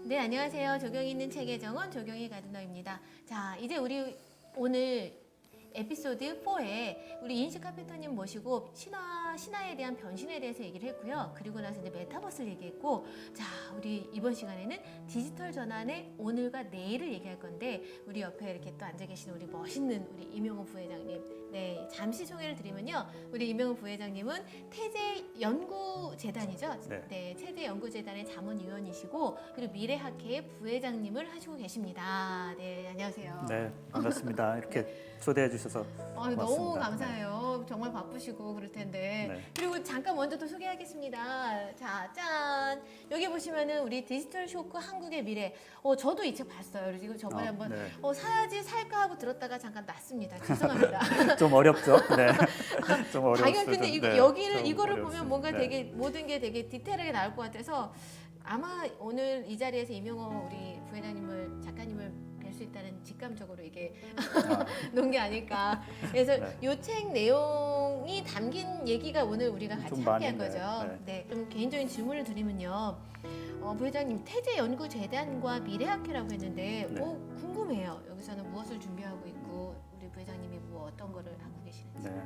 네, 안녕하세요. 조경이 있는 책의 정원 조경희 가드너입니다. 자, 이제 우리 오늘 에피소드 4에 우리 이인식 카펜터님 모시고 신화에 대한 변신에 대해서 얘기를 했고요. 그리고 나서 이제 메타버스를 얘기했고, 자, 우리 이번 시간에는 디지털 전환의 오늘과 내일을 얘기할 건데, 우리 옆에 이렇게 또 앉아 계신 우리 멋있는 우리 이명호 부회장님, 네, 잠시 소개를 드리면요, 우리 이명호 부회장님은 태제연구재단이죠. 네. 태제연구재단의 자문위원이시고, 그리고 미래학회의 부회장님을 하시고 계십니다. 네, 안녕하세요. 네, 반갑습니다. 이렇게 초대해 주셔서 고맙습니다. 너무 감사해요. 정말 바쁘시고 그럴 텐데. 네. 그리고 잠깐 먼저 또 소개하겠습니다. 자, 짠! 여기 보시면은 우리 디지털 쇼크 한국의 미래. 저도 이 책 봤어요. 그리고 저번에 한번 네. 사야지 살까 하고 들었다가 잠깐 놨습니다. 죄송합니다. 좀 어렵죠? 네. 좀 어려웠어요. 당연 근데 네. 이거를 어려웠어요. 보면 뭔가 네. 되게 모든 게 되게 디테일하게 나올 것 같아서 아마 오늘 이 자리에서 이명호 우리 부회장님을 작가님을 뵐 수 있다는 직감적으로 이게 놓은 게 아닐까. 그래서 네. 이 책 내용이 담긴 얘기가 오늘 우리가 같이 좀 함께 할 많이, 거죠. 네. 네. 좀 개인적인 질문을 드리면요. 부회장님 태제연구재단과 미래학회라고 했는데 네. 궁금해요. 여기서는 무엇을 준비하고 있고 우리 부회장님이 뭐 어떤 거를 하고 계시는지. 네.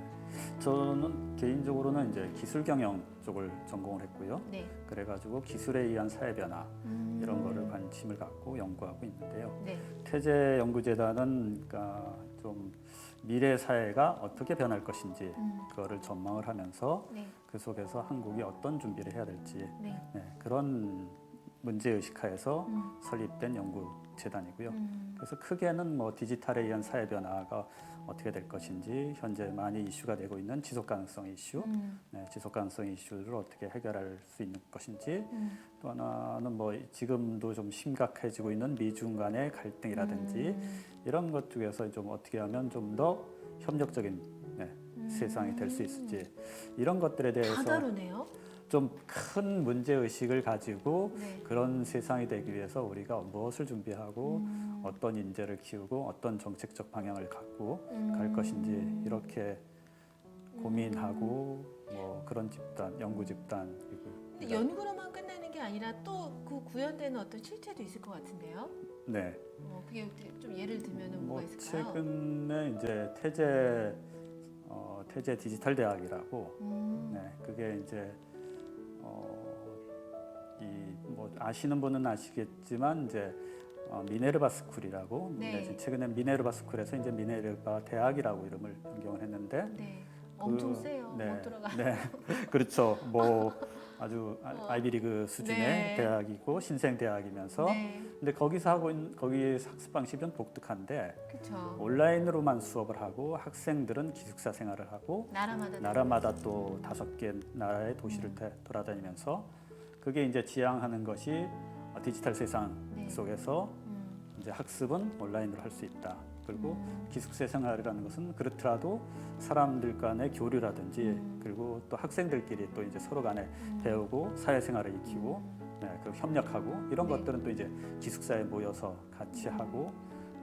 저는 개인적으로는 이제 기술 경영 쪽을 전공을 했고요. 네. 그래가지고 기술에 의한 사회 변화 이런 거를 관심을 갖고 연구하고 있는데요. 네. 태제연구재단은 그러니까 좀 미래 사회가 어떻게 변할 것인지 그거를 전망을 하면서 네. 그 속에서 한국이 어떤 준비를 해야 될지 네. 그런 문제 의식하에서 설립된 연구재단이고요. 그래서 크게는 뭐 디지털에 의한 사회 변화가 어떻게 될 것인지 현재 많이 이슈가 되고 있는 지속 가능성 이슈, 지속 가능성 이슈를 어떻게 해결할 수 있는 것인지, 또 하나는 뭐 지금도 좀 심각해지고 있는 미중 간의 갈등이라든지 이런 것 중에서 좀 어떻게 하면 좀 더 협력적인 세상이 될 수 있을지 이런 것들에 다 대해서 다루네요. 좀 큰 문제 의식을 가지고 네. 그런 세상이 되기 위해서 우리가 무엇을 준비하고 어떤 인재를 키우고 어떤 정책적 방향을 갖고 갈 것인지 이렇게 고민하고 뭐 그런 집단, 연구 집단이고. 근데 연구로만 끝나는 게 아니라 또 그 구현되는 어떤 실체도 있을 것 같은데요. 네. 그게 좀 예를 들면은 뭐 뭐가 있을까요? 최근에 이제 태제 디지털 대학이라고. 네. 그게 이제 뭐 아시는 분은 아시겠지만 이제 미네르바 스쿨이라고 네. 최근에 미네르바 스쿨에서 이제 미네르바 대학이라고 이름을 변경을 했는데 네. 엄청 세요. 네, 못 들어가. 네, 그렇죠. 뭐 아주 아이비리그 수준의 네. 대학이고 신생 대학이면서 네. 근데 거기서 하고 있는 거기 학습 방식은 독특한데 그렇죠. 온라인으로만 수업을 하고 학생들은 기숙사 생활을 하고 나라마다 또 5개 나라의 도시를 돌아다니면서 그게 이제 지향하는 것이 디지털 세상 네. 속에서 이제 학습은 온라인으로 할 수 있다. 그리고 기숙사 생활이라는 것은 그렇더라도 사람들 간의 교류라든지 그리고 또 학생들끼리 또 이제 서로 간에 배우고 사회생활을 익히고 그리고 협력하고 이런 네. 것들은 또 이제 기숙사에 모여서 같이 하고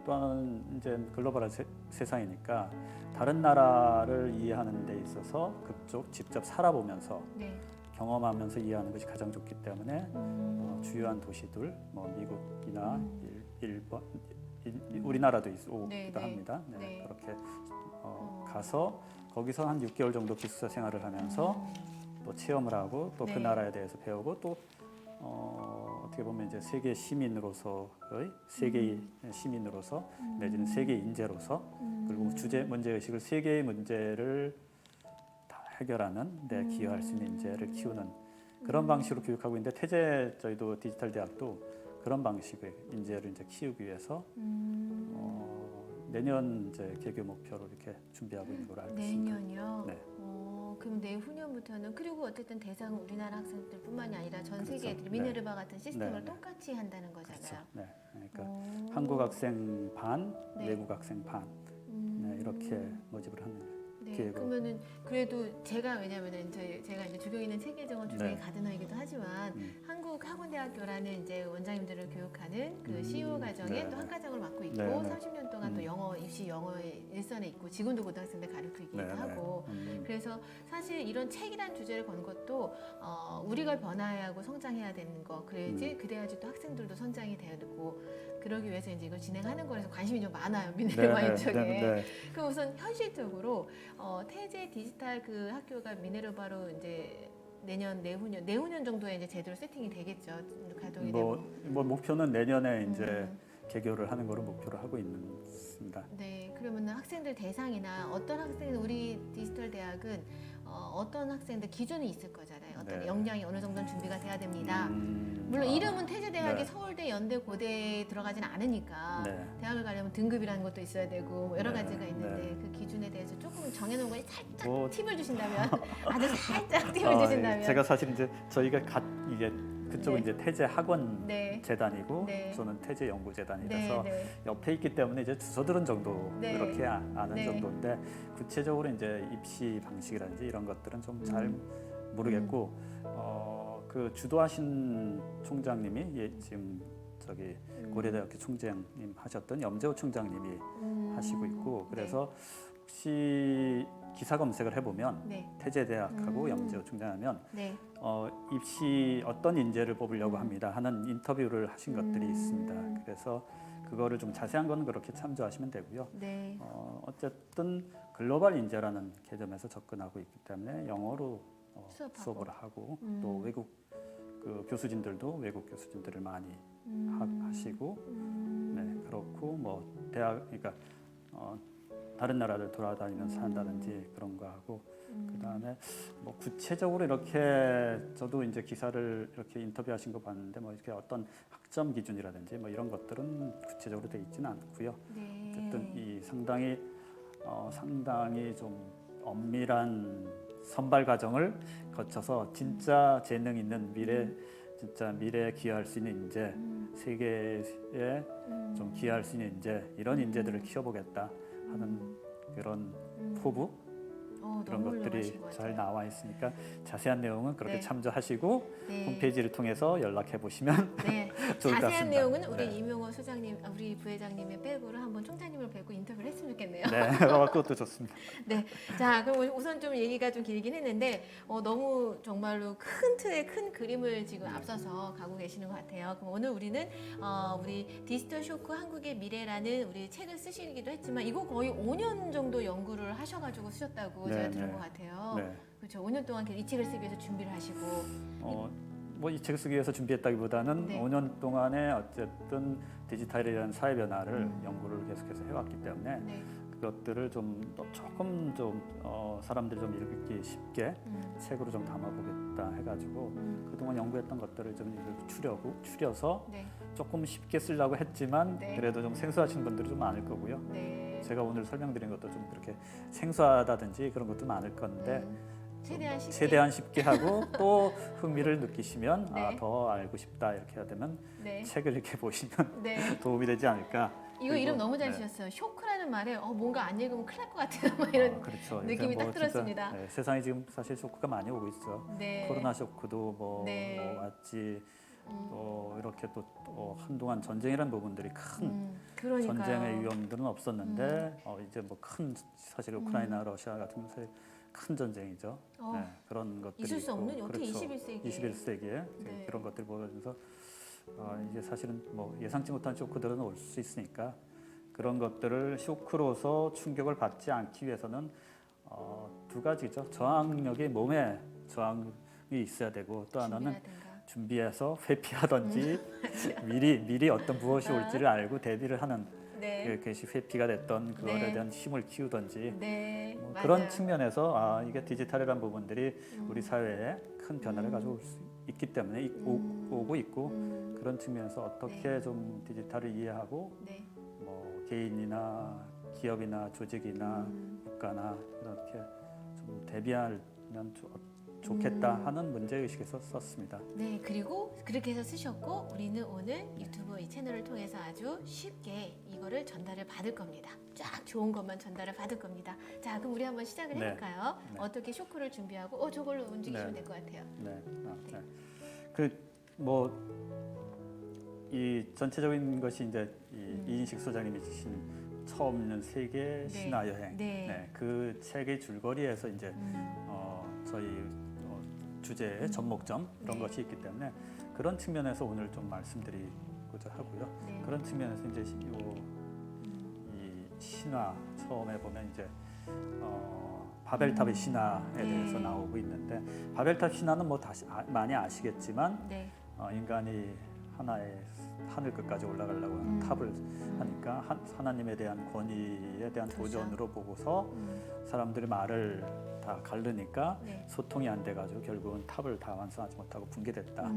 또 하나는 이제 글로벌한 세상이니까 다른 나라를 이해하는 데 있어서 그쪽 직접 살아보면서 네. 경험하면서 이해하는 것이 가장 좋기 때문에 주요한 도시들, 뭐 미국이나 일본, 우리나라도 오기도 네, 합니다. 네, 네. 그렇게 가서 거기서 한 6개월 정도 기숙사 생활을 하면서 또 체험을 하고 또 그 네. 나라에 대해서 배우고 또 어떻게 보면 이제 세계 시민으로서의 세계의 시민으로서 내지는 세계 인재로서 그리고 문제 의식을 세계의 문제를 해결하는 데 기여할 수 있는 인재를 키우는 그런 방식으로 교육하고 있는데 저희도 디지털 대학도 그런 방식의 인재를 이제 키우기 위해서 내년 이제 개교 목표로 이렇게 준비하고 있는 걸로 알고 있습니다. 내년이요? 네. 그럼 내후년부터는 그리고 어쨌든 대상은 우리나라 학생들뿐만이 아니라 전 그렇죠. 세계 애들이 네. 미네르바 같은 시스템을 네, 네. 똑같이 한다는 거잖아요. 그렇죠. 네. 그러니까 한국 학생 반, 네. 외국 학생 반 이렇게 모집을 하는 거예요. 네, 기획으로. 그러면은 그래도 제가 왜냐면은 제가 이제 조경이 있는 체계정원 조경이 네. 가드너이기도 하지만 한국 학원대학교라는 이제 원장님들을 교육하는 그 CU 과정에 네, 또 한 네. 과정을 맡고 있고 네, 네. 30년 동안 또 영어 입시 영어의 일선에 있고 지금도 고등학생들 가르치기도 네, 하고 그래서 사실 이런 책이란 주제를 건 것도 우리가 변화해야 하고 성장해야 되는 거 그래야지 또 학생들도 선장이 돼야 되고 그러기 위해서 이제 이걸 진행하는 거라서 관심이 좀 많아요 미네르바 쪽에. 그럼 우선 현실적으로 태제 디지털 그 학교가 미네르바로 이제 내후년 정도에 이제 제대로 세팅이 되겠죠. 가동이 되고. 뭐 목표는 내년에 이제 개교를 하는 거로 목표를 하고 있습니다. 네, 그러면 학생들 대상이나 어떤 학생들 우리 디지털 대학은 어떤 학생들 기준이 있을 거잖아요. 어떤 네. 역량이 어느 정도는 준비가 돼야 됩니다. 물론 이름은 태제대학이 서울대, 연대, 고대에 들어가지는 않으니까 대학을 가려면 등급이라는 것도 있어야 되고 뭐 여러 가지가 있는데 그 기준에 대해서 조금 정해놓은 거 살짝 팁을 주신다면 아주 살짝 팁을 주신다면 제가 사실 이제 저희가 이게 그쪽은 이제 태제 학원 재단이고 저는 태제 연구 재단이라서 옆에 있기 때문에 이제 주소 들은 정도 이렇게 아는 정도인데 구체적으로 이제 입시 방식이라든지 이런 것들은 좀 잘 모르겠고 그 주도하신 총장님이 지금 저기 고려대학교 총장님 하셨던 염재호 총장님이 하시고 있고 그래서 혹시 기사 검색을 해보면 태제대학하고 염재호 총장하면 입시 어떤 인재를 뽑으려고 합니다 하는 인터뷰를 하신 것들이 있습니다. 그래서 그거를 좀 자세한 건 그렇게 참조하시면 되고요. 어쨌든 글로벌 인재라는 개념에서 접근하고 있기 때문에 영어로 수업을 하고 또 외국 그 교수진들도 외국 교수진들을 많이 하시고 그렇고 뭐 대학 그러니까 다른 나라를 돌아다니면서 한다든지 그런 거 하고 그다음에 뭐 구체적으로 이렇게 저도 이제 기사를 이렇게 인터뷰하신 거 봤는데 뭐 이렇게 어떤 학점 기준이라든지 뭐 이런 것들은 구체적으로 돼 있지는 않고요. 어쨌든 이 상당히 좀 엄밀한 선발 과정을 거쳐서 진짜 재능 있는 진짜 미래에 기여할 수 있는 인재, 세계에 좀 기여할 수 있는 인재 이런 인재들을 키워보겠다 하는 그런 포부 그런 것들이 잘 나와 있으니까 자세한 내용은 그렇게 참조하시고 홈페이지를 통해서 연락해 보시면 좋을 것 같습니다. 자세한 내용은 우리 이명호 소장님, 우리 부회장님의 백으로 한번 총장님을 뵙고 인터뷰를 했으면 좋겠네요. 그것도 좋습니다. 자 그럼 우선 좀 얘기가 좀 길긴 했는데 너무 정말로 큰 틀의 큰 그림을 지금 앞서서 가고 계시는 것 같아요. 그럼 오늘 우리는 우리 디지털 쇼크 한국의 미래라는 우리 책을 쓰시기도 했지만 이거 거의 5년 정도 연구를 하셔가지고 쓰셨다고 제가 들은 것 같아요. 그렇죠. 5년 동안 이 책을 쓰기 위해서 준비를 하시고. 뭐 이 책을 쓰기 위해서 준비했다기보다는 5년 동안에 어쨌든 디지털에 대한 사회 변화를 연구를 계속해서 해왔기 때문에 그것들을 조금 사람들이 좀 읽기 쉽게 책으로 좀 담아보겠다 해가지고 그동안 연구했던 것들을 좀 추려서 조금 쉽게 쓰려고 했지만 그래도 좀 생소하신 분들이 좀 많을 거고요. 제가 오늘 설명드린 것도 좀 그렇게 생소하다든지 그런 것도 많을 건데 최대한 쉽게 하고 또 흥미를 느끼시면 더 알고 싶다 이렇게 해야 되면 책을 이렇게 보시면 도움이 되지 않을까. 이거 이름 너무 잘 지었어요. 쇼크라는 말에 뭔가 안 읽으면 큰일 날 것 같아요. 막 이런 느낌이 딱 들었습니다. 세상에 지금 사실 쇼크가 많이 오고 있어요. 코로나 쇼크도 왔지. 이렇게 또 한동안 전쟁이라는 부분들이 큰 전쟁의 위험들은 없었는데 이제 큰 사실 우크라이나 러시아 같은 건 사실 큰 전쟁이죠. 그런 것들이 있을 수 없는 어떻게 21세기에 그런 것들 보면서 이게 사실은 예상치 못한 쇼크들은 올 수 있으니까 그런 것들을 쇼크로서 충격을 받지 않기 위해서는 두 가지죠. 저항력이 몸에 저항이 있어야 되고 또 하나는 준비해서 회피하든지 미리 어떤 무엇이 올지를 알고 대비를 하는 그것이 회피가 됐던 그거에 대한 힘을 키우든지 그런 측면에서 이게 디지털이라는 부분들이 우리 사회에 큰 변화를 가져올 수 있기 때문에 오고 있고 그런 측면에서 어떻게 좀 디지털을 이해하고 개인이나 기업이나 조직이나 국가나 이렇게 좀 대비하면 좋겠다 하는 문제의식에서 썼습니다. 그리고 그렇게 해서 쓰셨고 우리는 오늘 유튜브 이 채널을 통해서 아주 쉽게 이거를 전달을 받을 겁니다. 쫙 좋은 것만 전달을 받을 겁니다. 자, 그럼 우리 한번 시작을 해볼까요? 어떻게 쇼크를 준비하고 저걸로 움직이시면 될 것 같아요. 이 전체적인 것이 이제 이인식 소장님이 주신 처음 있는 세계 네. 신화 여행, 네. 그 책의 줄거리에서 이제 저희 주제의 전목점 이런 네. 것이 있기 때문에 그런 측면에서 오늘 좀 말씀드리고자 하고요. 네. 그런 측면에서 이제 이 신화 처음에 보면 이제 바벨탑의 신화에 네. 대해서 나오고 있는데 바벨탑 신화는 뭐 다시 많이 아시겠지만 네. 인간이 하나의 하늘 끝까지 올라가려고 하는 탑을 하니까 하나님에 대한 권위에 대한 도전으로 보고서 사람들이 말을 다 가르니까 네. 소통이 안 돼가지고 결국은 탑을 다 완성하지 못하고 붕괴됐다.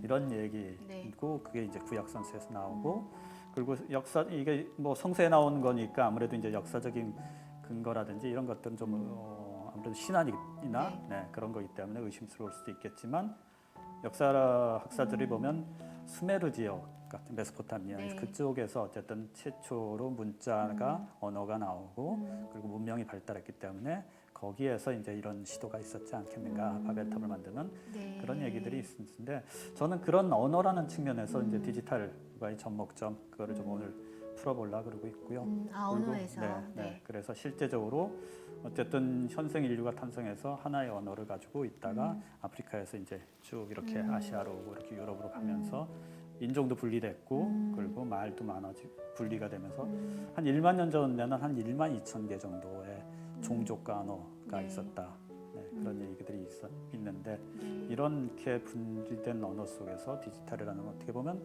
이런 얘기고 네. 그게 이제 구약 선서에서 나오고 그리고 역사 이게 뭐 성서에 나온 거니까 아무래도 이제 역사적인 근거라든지 이런 것들은 좀 아무래도 신화이나 그런 거기 때문에 의심스러울 수도 있겠지만 역사 학사들이 보면 수메르 지역 같은 메소포타미아 네. 그쪽에서 어쨌든 최초로 문자가 언어가 나오고 그리고 문명이 발달했기 때문에 거기에서 이제 이런 시도가 있었지 않겠는가 바벨탑을 만드는 네. 그런 얘기들이 있는데 저는 그런 언어라는 측면에서 이제 디지털과의 접목점 그거를 좀 오늘 풀어보려고 그러고 있고요. 언어에서. 네. 그래서 실제적으로 어쨌든 현생 인류가 탄생해서 하나의 언어를 가지고 있다가 아프리카에서 이제 쭉 이렇게 아시아로 오고 이렇게 유럽으로 가면서 인종도 분리됐고 그리고 말도 많아지고 분리가 되면서 한 1만 년 전에는 한 1만 2천 개 정도의 종족과 언어가 네. 있었다. 그런 얘기들이 있는데 네. 이렇게 분리된 언어 속에서 디지털이라는 건 어떻게 보면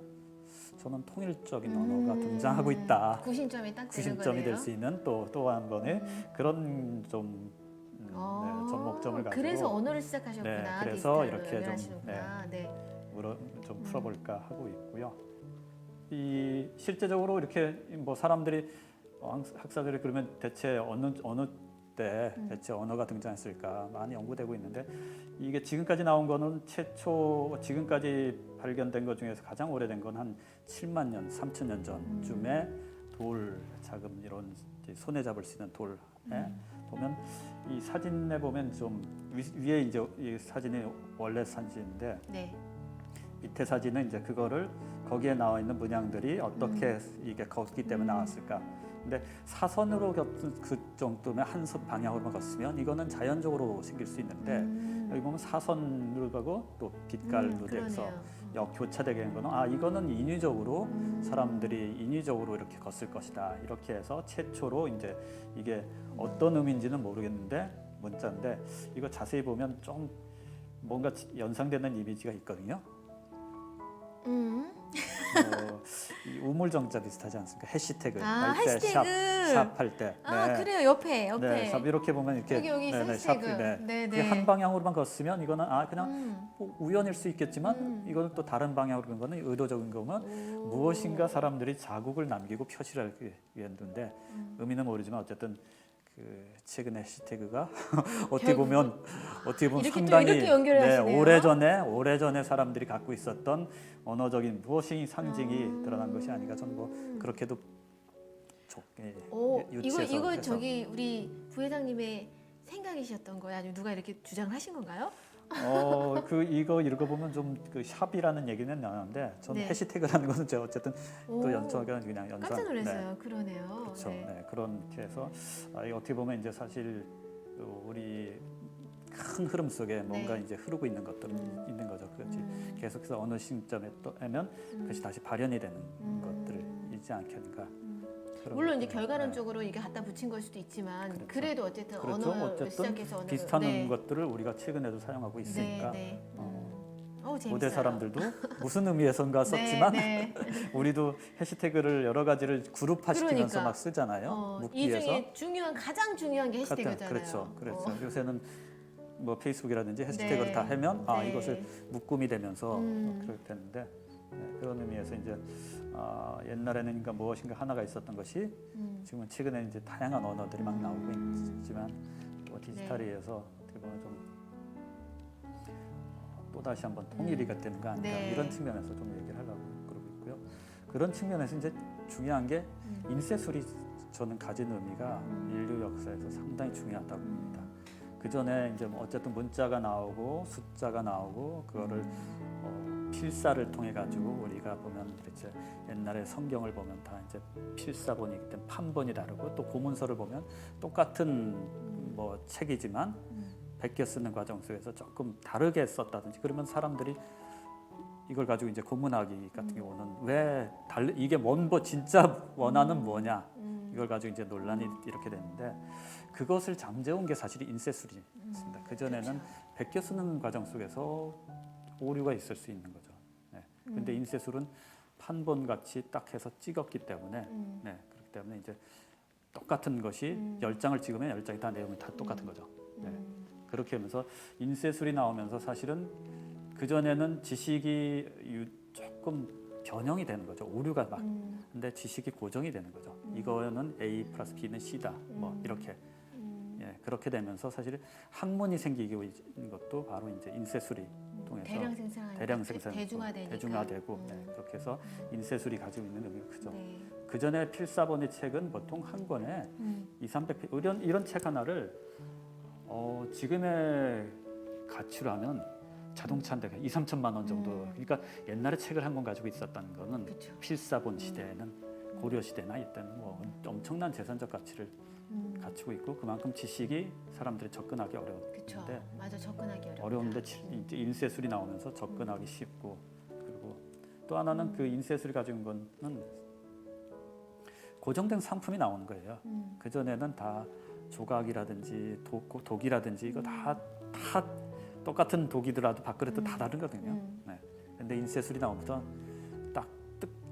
저는 통일적인 언어가 등장하고 있다. 구심점이 딱 되는 구심점이 거네요. 될 수 있는 또 한 번의 그런 좀 접목점을 가지고 그래서 언어를 시작하셨구나. 그래서 이렇게 좀 연결하시는구나. 네. 좀 풀어볼까 하고 있고요. 이 실제적으로 이렇게 뭐 사람들이 학사들이 그러면 대체 어느 때 대체 언어가 등장했을까 많이 연구되고 있는데 이게 지금까지 나온 거는 최초 지금까지 발견된 것 중에서 가장 오래된 건 한 7만 년, 3천 년 전쯤에 돌 자금 이런 손에 잡을 수 있는 돌에 보면 이 사진에 보면 좀 위에 이제 이 사진이 원래 사진인데 네. 밑에 사진은 이제 그거를 거기에 나와 있는 문양들이 어떻게 이게 걷기 때문에 나왔을까? 근데 사선으로 걷는 그 정도면 한 방향으로만 걷으면 이거는 자연적으로 생길 수 있는데 여기 보면 사선으로 가고 또 빛깔로 돼서 교차되게 된 거는 이거는 인위적으로 사람들이 인위적으로 이렇게 걷을 것이다 이렇게 해서 최초로 이제 이게 어떤 의미인지는 모르겠는데 문자인데 이거 자세히 보면 좀 뭔가 연상되는 이미지가 있거든요. 이 우물정자 비슷하지 않습니까? 해시태그 할 때, 샵 할 때. 그래요. 옆에. 네, 샵 이렇게 보면 이렇게 여기 샵, 해시태그. 그게 한 방향으로만 걷으면 이거는 그냥 뭐 우연일 수 있겠지만 이거는 또 다른 방향으로 간 거는 의도적인 거면 무엇인가 사람들이 자국을 남기고 표시를 하기 위한데 의미는 모르지만 어쨌든 그 최근에 해시태그가 어떻게 보면 상당히 오래전에 사람들이 갖고 있었던 언어적인 무엇이 상징이 드러난 것이 아닌가 저는 뭐 그렇게도 유치해서 이거 저기 우리 부회장님의 생각이셨던 거예요? 아니면 누가 이렇게 주장을 하신 건가요? 이거 읽어보면 좀 그 샵이라는 얘기는 나는데 저는 해시태그라는 것은 제가 어쨌든 또 연초가 그냥 연상. 깜짝 놀랐어요. 그러네요. 그렇죠. 그렇게 해서 이거 어떻게 보면 이제 사실 우리 큰 흐름 속에 뭔가 이제 흐르고 있는 것들은 있는 거죠. 그렇지. 계속해서 어느 시점에 또 하면 그것이 다시 발현이 되는 것들을 있지 않겠는가. 물론 이제 결과론적으로 이게 갖다 붙인 걸 수도 있지만 그래도 어쨌든 언어를 시작해서 비슷한 것들을 우리가 최근에도 사용하고 있으니까 고대 사람들도 무슨 의미에선가 썼지만 우리도 해시태그를 여러 가지를 그룹화시키면서 막 쓰잖아요. 이 중에 가장 중요한 게 해시태그잖아요. 그렇죠. 요새는 뭐 페이스북이라든지 해시태그를 다 하면 이것을 묶음이 되면서 그렇게 되는데 그런 의미에서 이제 옛날에는 그러니까 무엇인가 하나가 있었던 것이 지금은 최근에 이제 다양한 언어들이 막 나오고 있지만 또 디지털에서 어떻게 보면 좀 또 다시 한번 통일이가 되는 거 아닌가 이런 측면에서 좀 얘기를 하려고 그러고 있고요. 그런 측면에서 이제 중요한 게 인쇄술이 저는 가진 의미가 인류 역사에서 상당히 중요하다고 봅니다. 그 전에 이제 어쨌든 문자가 나오고 숫자가 나오고 그거를 필사를 통해 가지고 우리가 보면 이제 옛날에 성경을 보면 다 이제 필사본이기 때문에 판본이 다르고 또 고문서를 보면 똑같은 뭐 책이지만 베껴 쓰는 과정 속에서 조금 다르게 썼다든지 그러면 사람들이 이걸 가지고 이제 고문하기 같은 경우는 왜 이게 뭔 진짜 원하는 뭐냐 이걸 가지고 이제 논란이 이렇게 되는데 그것을 잠재운 게 사실 인쇄술이었습니다. 그 전에는 베껴 쓰는 과정 속에서 오류가 있을 수 있는 거죠. 네. 근데 인쇄술은 판본 같이 딱 해서 찍었기 때문에 네. 그렇기 때문에 이제 똑같은 것이 10장을 찍으면 10장이 다 내용이 다 똑같은 거죠. 네. 그렇게 하면서 인쇄술이 나오면서 사실은 그 전에는 지식이 조금 변형이 되는 거죠. 오류가 막. 근데 지식이 고정이 되는 거죠. 이거는 A 플러스 B는 C다. 뭐 이렇게. 예, 그렇게 되면서 사실 학문이 생기고 있는 것도 바로 이제 인쇄술이 통해서 대량 생산, 대중화되고 네, 그렇게 해서 인쇄술이 가지고 있는 의미가 크죠. 네. 그 전에 필사본의 책은 보통 한 권에 200~300페이지 이런 책 하나를 지금의 가치로 하면 자동차 한 대가 2~3천만 원 정도. 그러니까 옛날에 책을 한 권 가지고 있었다는 거는 그쵸. 필사본 시대에는 고려 시대나 이때는 뭐 엄청난 재산적 가치를 갖추고 있고 그만큼 지식이 사람들이 접근하기 어려운데 그쵸. 맞아, 접근하기 어려운데 이제 인쇄술이 나오면서 접근하기 쉽고 그리고 또 하나는 그 인쇄술이 가지고 있는 거는 고정된 상품이 나오는 거예요. 그 전에는 다 조각이라든지 독이라든지 이거 다 똑같은 독이더라도 밥그릇도 다 다르거든요. 네. 근데 인쇄술이 나오면서 딱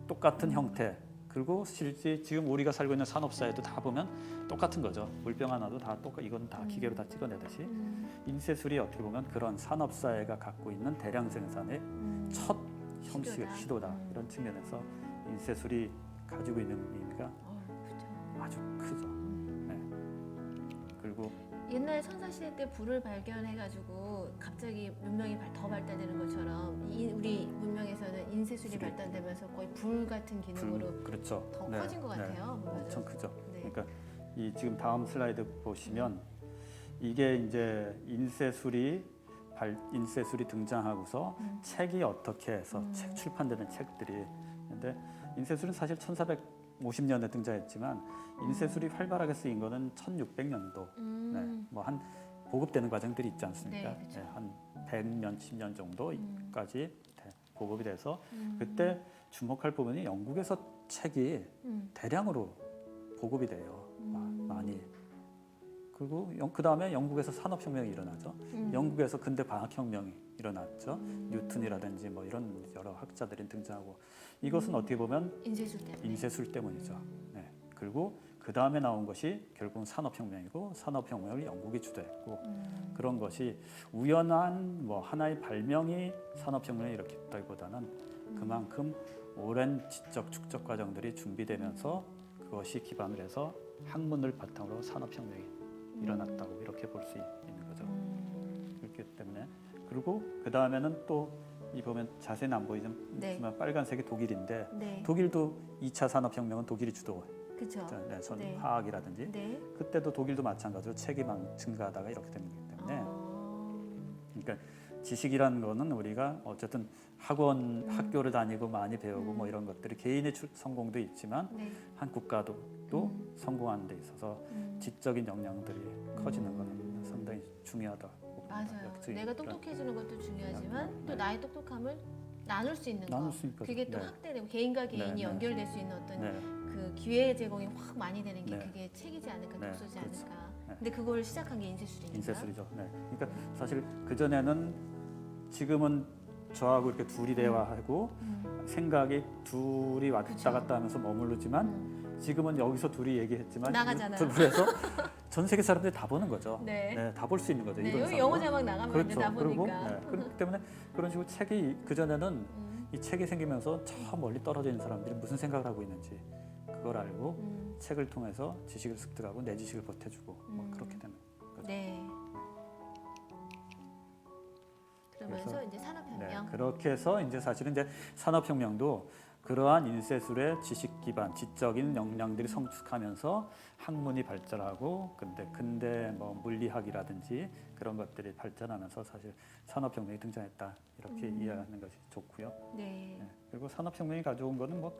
똑같은 형태 그리고 실제 지금 우리가 살고 있는 산업사회도 다 보면 똑같은 거죠. 물병 하나도 다 이건 다 기계로 다 찍어내듯이 인쇄술이 어떻게 보면 그런 산업사회가 갖고 있는 대량 생산의 첫 형식의 시도다. 이런 측면에서 인쇄술이 가지고 있는 의미가 아주 크죠. 네. 그리고 옛날 선사시대 때 불을 발견해가지고 갑자기 문명이 더 발달되는 것처럼 우리 문명에서는 인쇄술이 발달되면서 거의 불 같은 기능으로 그렇죠. 더 네. 커진 것 같아요. 네. 엄청 크죠. 네. 그러니까 이 지금 다음 슬라이드 보시면 이게 이제 인쇄술이 등장하고서 책이 어떻게 해서 책 출판되는 책들이 근데 인쇄술은 사실 1450년에 등장했지만 인쇄술이 활발하게 쓰인 거는 1600년도 네, 뭐 한 보급되는 과정들이 있지 않습니까? 네, 그렇죠. 네, 한 100년, 10년 정도까지 보급이 돼서 그때 주목할 부분이 영국에서 책이 대량으로 보급이 돼요. 많이. 그리고 그 다음에 영국에서 산업혁명이 일어나죠. 영국에서 근대 과학혁명이 일어났죠. 뉴턴이라든지 뭐 이런 여러 학자들이 등장하고 이것은 어떻게 보면 인쇄술 때문이죠. 네. 그리고 그 다음에 나온 것이 결국은 산업혁명이고 산업혁명을 영국이 주도했고 그런 것이 우연한 뭐 하나의 발명이 산업혁명을 일으켰다기보다는 그만큼 오랜 지적 축적 과정들이 준비되면서 그것이 기반을 해서 학문을 바탕으로 산업혁명이 일어났다고 이렇게 볼 수 있는 거죠. 그렇기 때문에 그리고 그 다음에는 또 이 보면 자세는 안 보이지만 네. 빨간색이 독일인데 네. 독일도 2차 산업혁명은 독일이 주도. 그렇죠. 네, 화학이라든지 네. 그때도 독일도 마찬가지로 책이 막 증가하다가 이렇게 되는 거기 때문에 그러니까 지식이라는 거는 우리가 어쨌든 학교를 다니고 많이 배우고 뭐 이런 것들이 개인의 성공도 있지만 네. 한 국가도 또 성공하는 데 있어서 지적인 역량들이 커지는 것은 상당히 중요하다고 맞아요. 봅니다. 내가 똑똑해지는 것도 중요하지만 네. 또 나의 똑똑함을 나눌 수 있는 거 그게 또 네. 확대되고 개인과 개인이 네. 연결될 수 있는 어떤 네. 그 기회 제공이 확 많이 되는 게 네. 그게 책이지 않을까 네. 독서지 그렇죠. 않을까. 네. 근데 그걸 시작한 게 인쇄술이니까. 인쇄술이죠. 네. 그러니까 사실 그 전에는 지금은 저하고 이렇게 둘이 대화하고 생각이 둘이 왔다 그쵸. 갔다 하면서 머무르지만 지금은 여기서 둘이 얘기했지만 나가잖아요. 유튜브에서 전 세계 사람들이 다 보는 거죠. 네. 다 볼 수 있는 거죠. 네, 이런 여기 상황은. 영어 자막 나가면 그렇죠. 이제 다 그리고 보니까. 그렇기 때문에 그런 식으로 책이 그 전에는 이 책이 생기면서 저 멀리 떨어져 있는 사람들이 무슨 생각을 하고 있는지 그걸 알고 책을 통해서 지식을 습득하고 내 지식을 보태주고 뭐 그렇게 되는 거죠. 네. 그러면서 이제 산업혁명. 네, 그렇게 해서 이제 사실은 이제 산업혁명도 그러한 인쇄술의 지식 기반, 지적인 역량들이 성숙하면서 학문이 발전하고 근대 뭐 물리학이라든지 그런 것들이 발전하면서 사실 산업혁명이 등장했다 이렇게 이해하는 것이 좋고요. 네. 그리고 산업혁명이 가져온 거는 뭐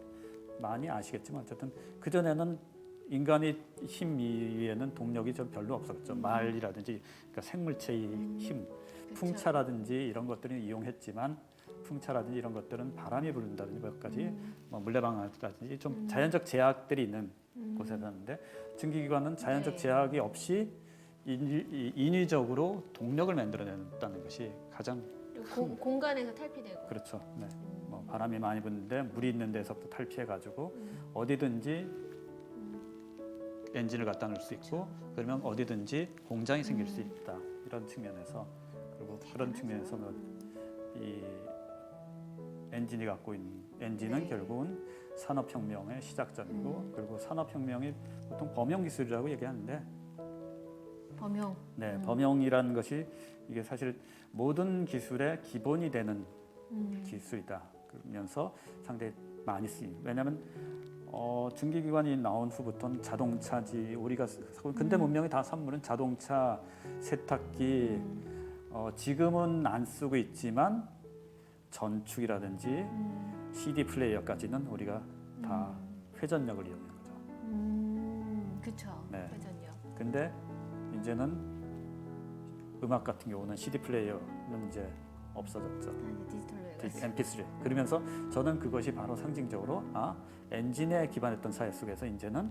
많이 아시겠지만 어쨌든 그 전에는 인간의 힘 위에는 동력이 좀 별로 없었죠. 말이라든지 그러니까 생물체의 힘, 그쵸. 풍차라든지 이런 것들을 이용했지만 풍차라든지 이런 것들은 바람이 부른다든지 몇 가지 뭐 물레방아라든지 좀 자연적 제약들이 있는 곳에 사는데 증기기관은 자연적 네. 제약이 없이 인위적으로 동력을 만들어낸다는 것이 가장 공간에서 탈피되고. 그렇죠. 네. 뭐 바람이 많이 부는데 물이 있는 데서부터 탈피해가지고 어디든지 엔진을 갖다 놓을 수 있고 그러면 어디든지 공장이 생길 수 있다 이런 측면에서 그리고 그런 측면에서 이 엔진이 갖고 있는 엔진은 네. 결국은 산업혁명의 시작점이고 그리고 산업혁명이 보통 범용 기술이라고 얘기하는데 범용. 네, 범용이라는 것이 이게 사실 모든 기술의 기본이 되는 기술이다. 그러면서 상당히 많이 쓰임. 왜냐하면 증기기관이 나온 후부터는 자동차지 우리가 근대 문명의 다 산물은 자동차, 세탁기 지금은 안 쓰고 있지만 전축이라든지 CD 플레이어까지는 우리가 다 회전력을 이용하는 거죠. 그렇죠. 네. 회전력. 근데 이제는 음악 같은 경우는 CD 플레이어는 이제 없어졌죠. 디지털로 해가지고. MP3. 그러면서 저는 그것이 바로 상징적으로 엔진에 기반했던 사회 속에서 이제는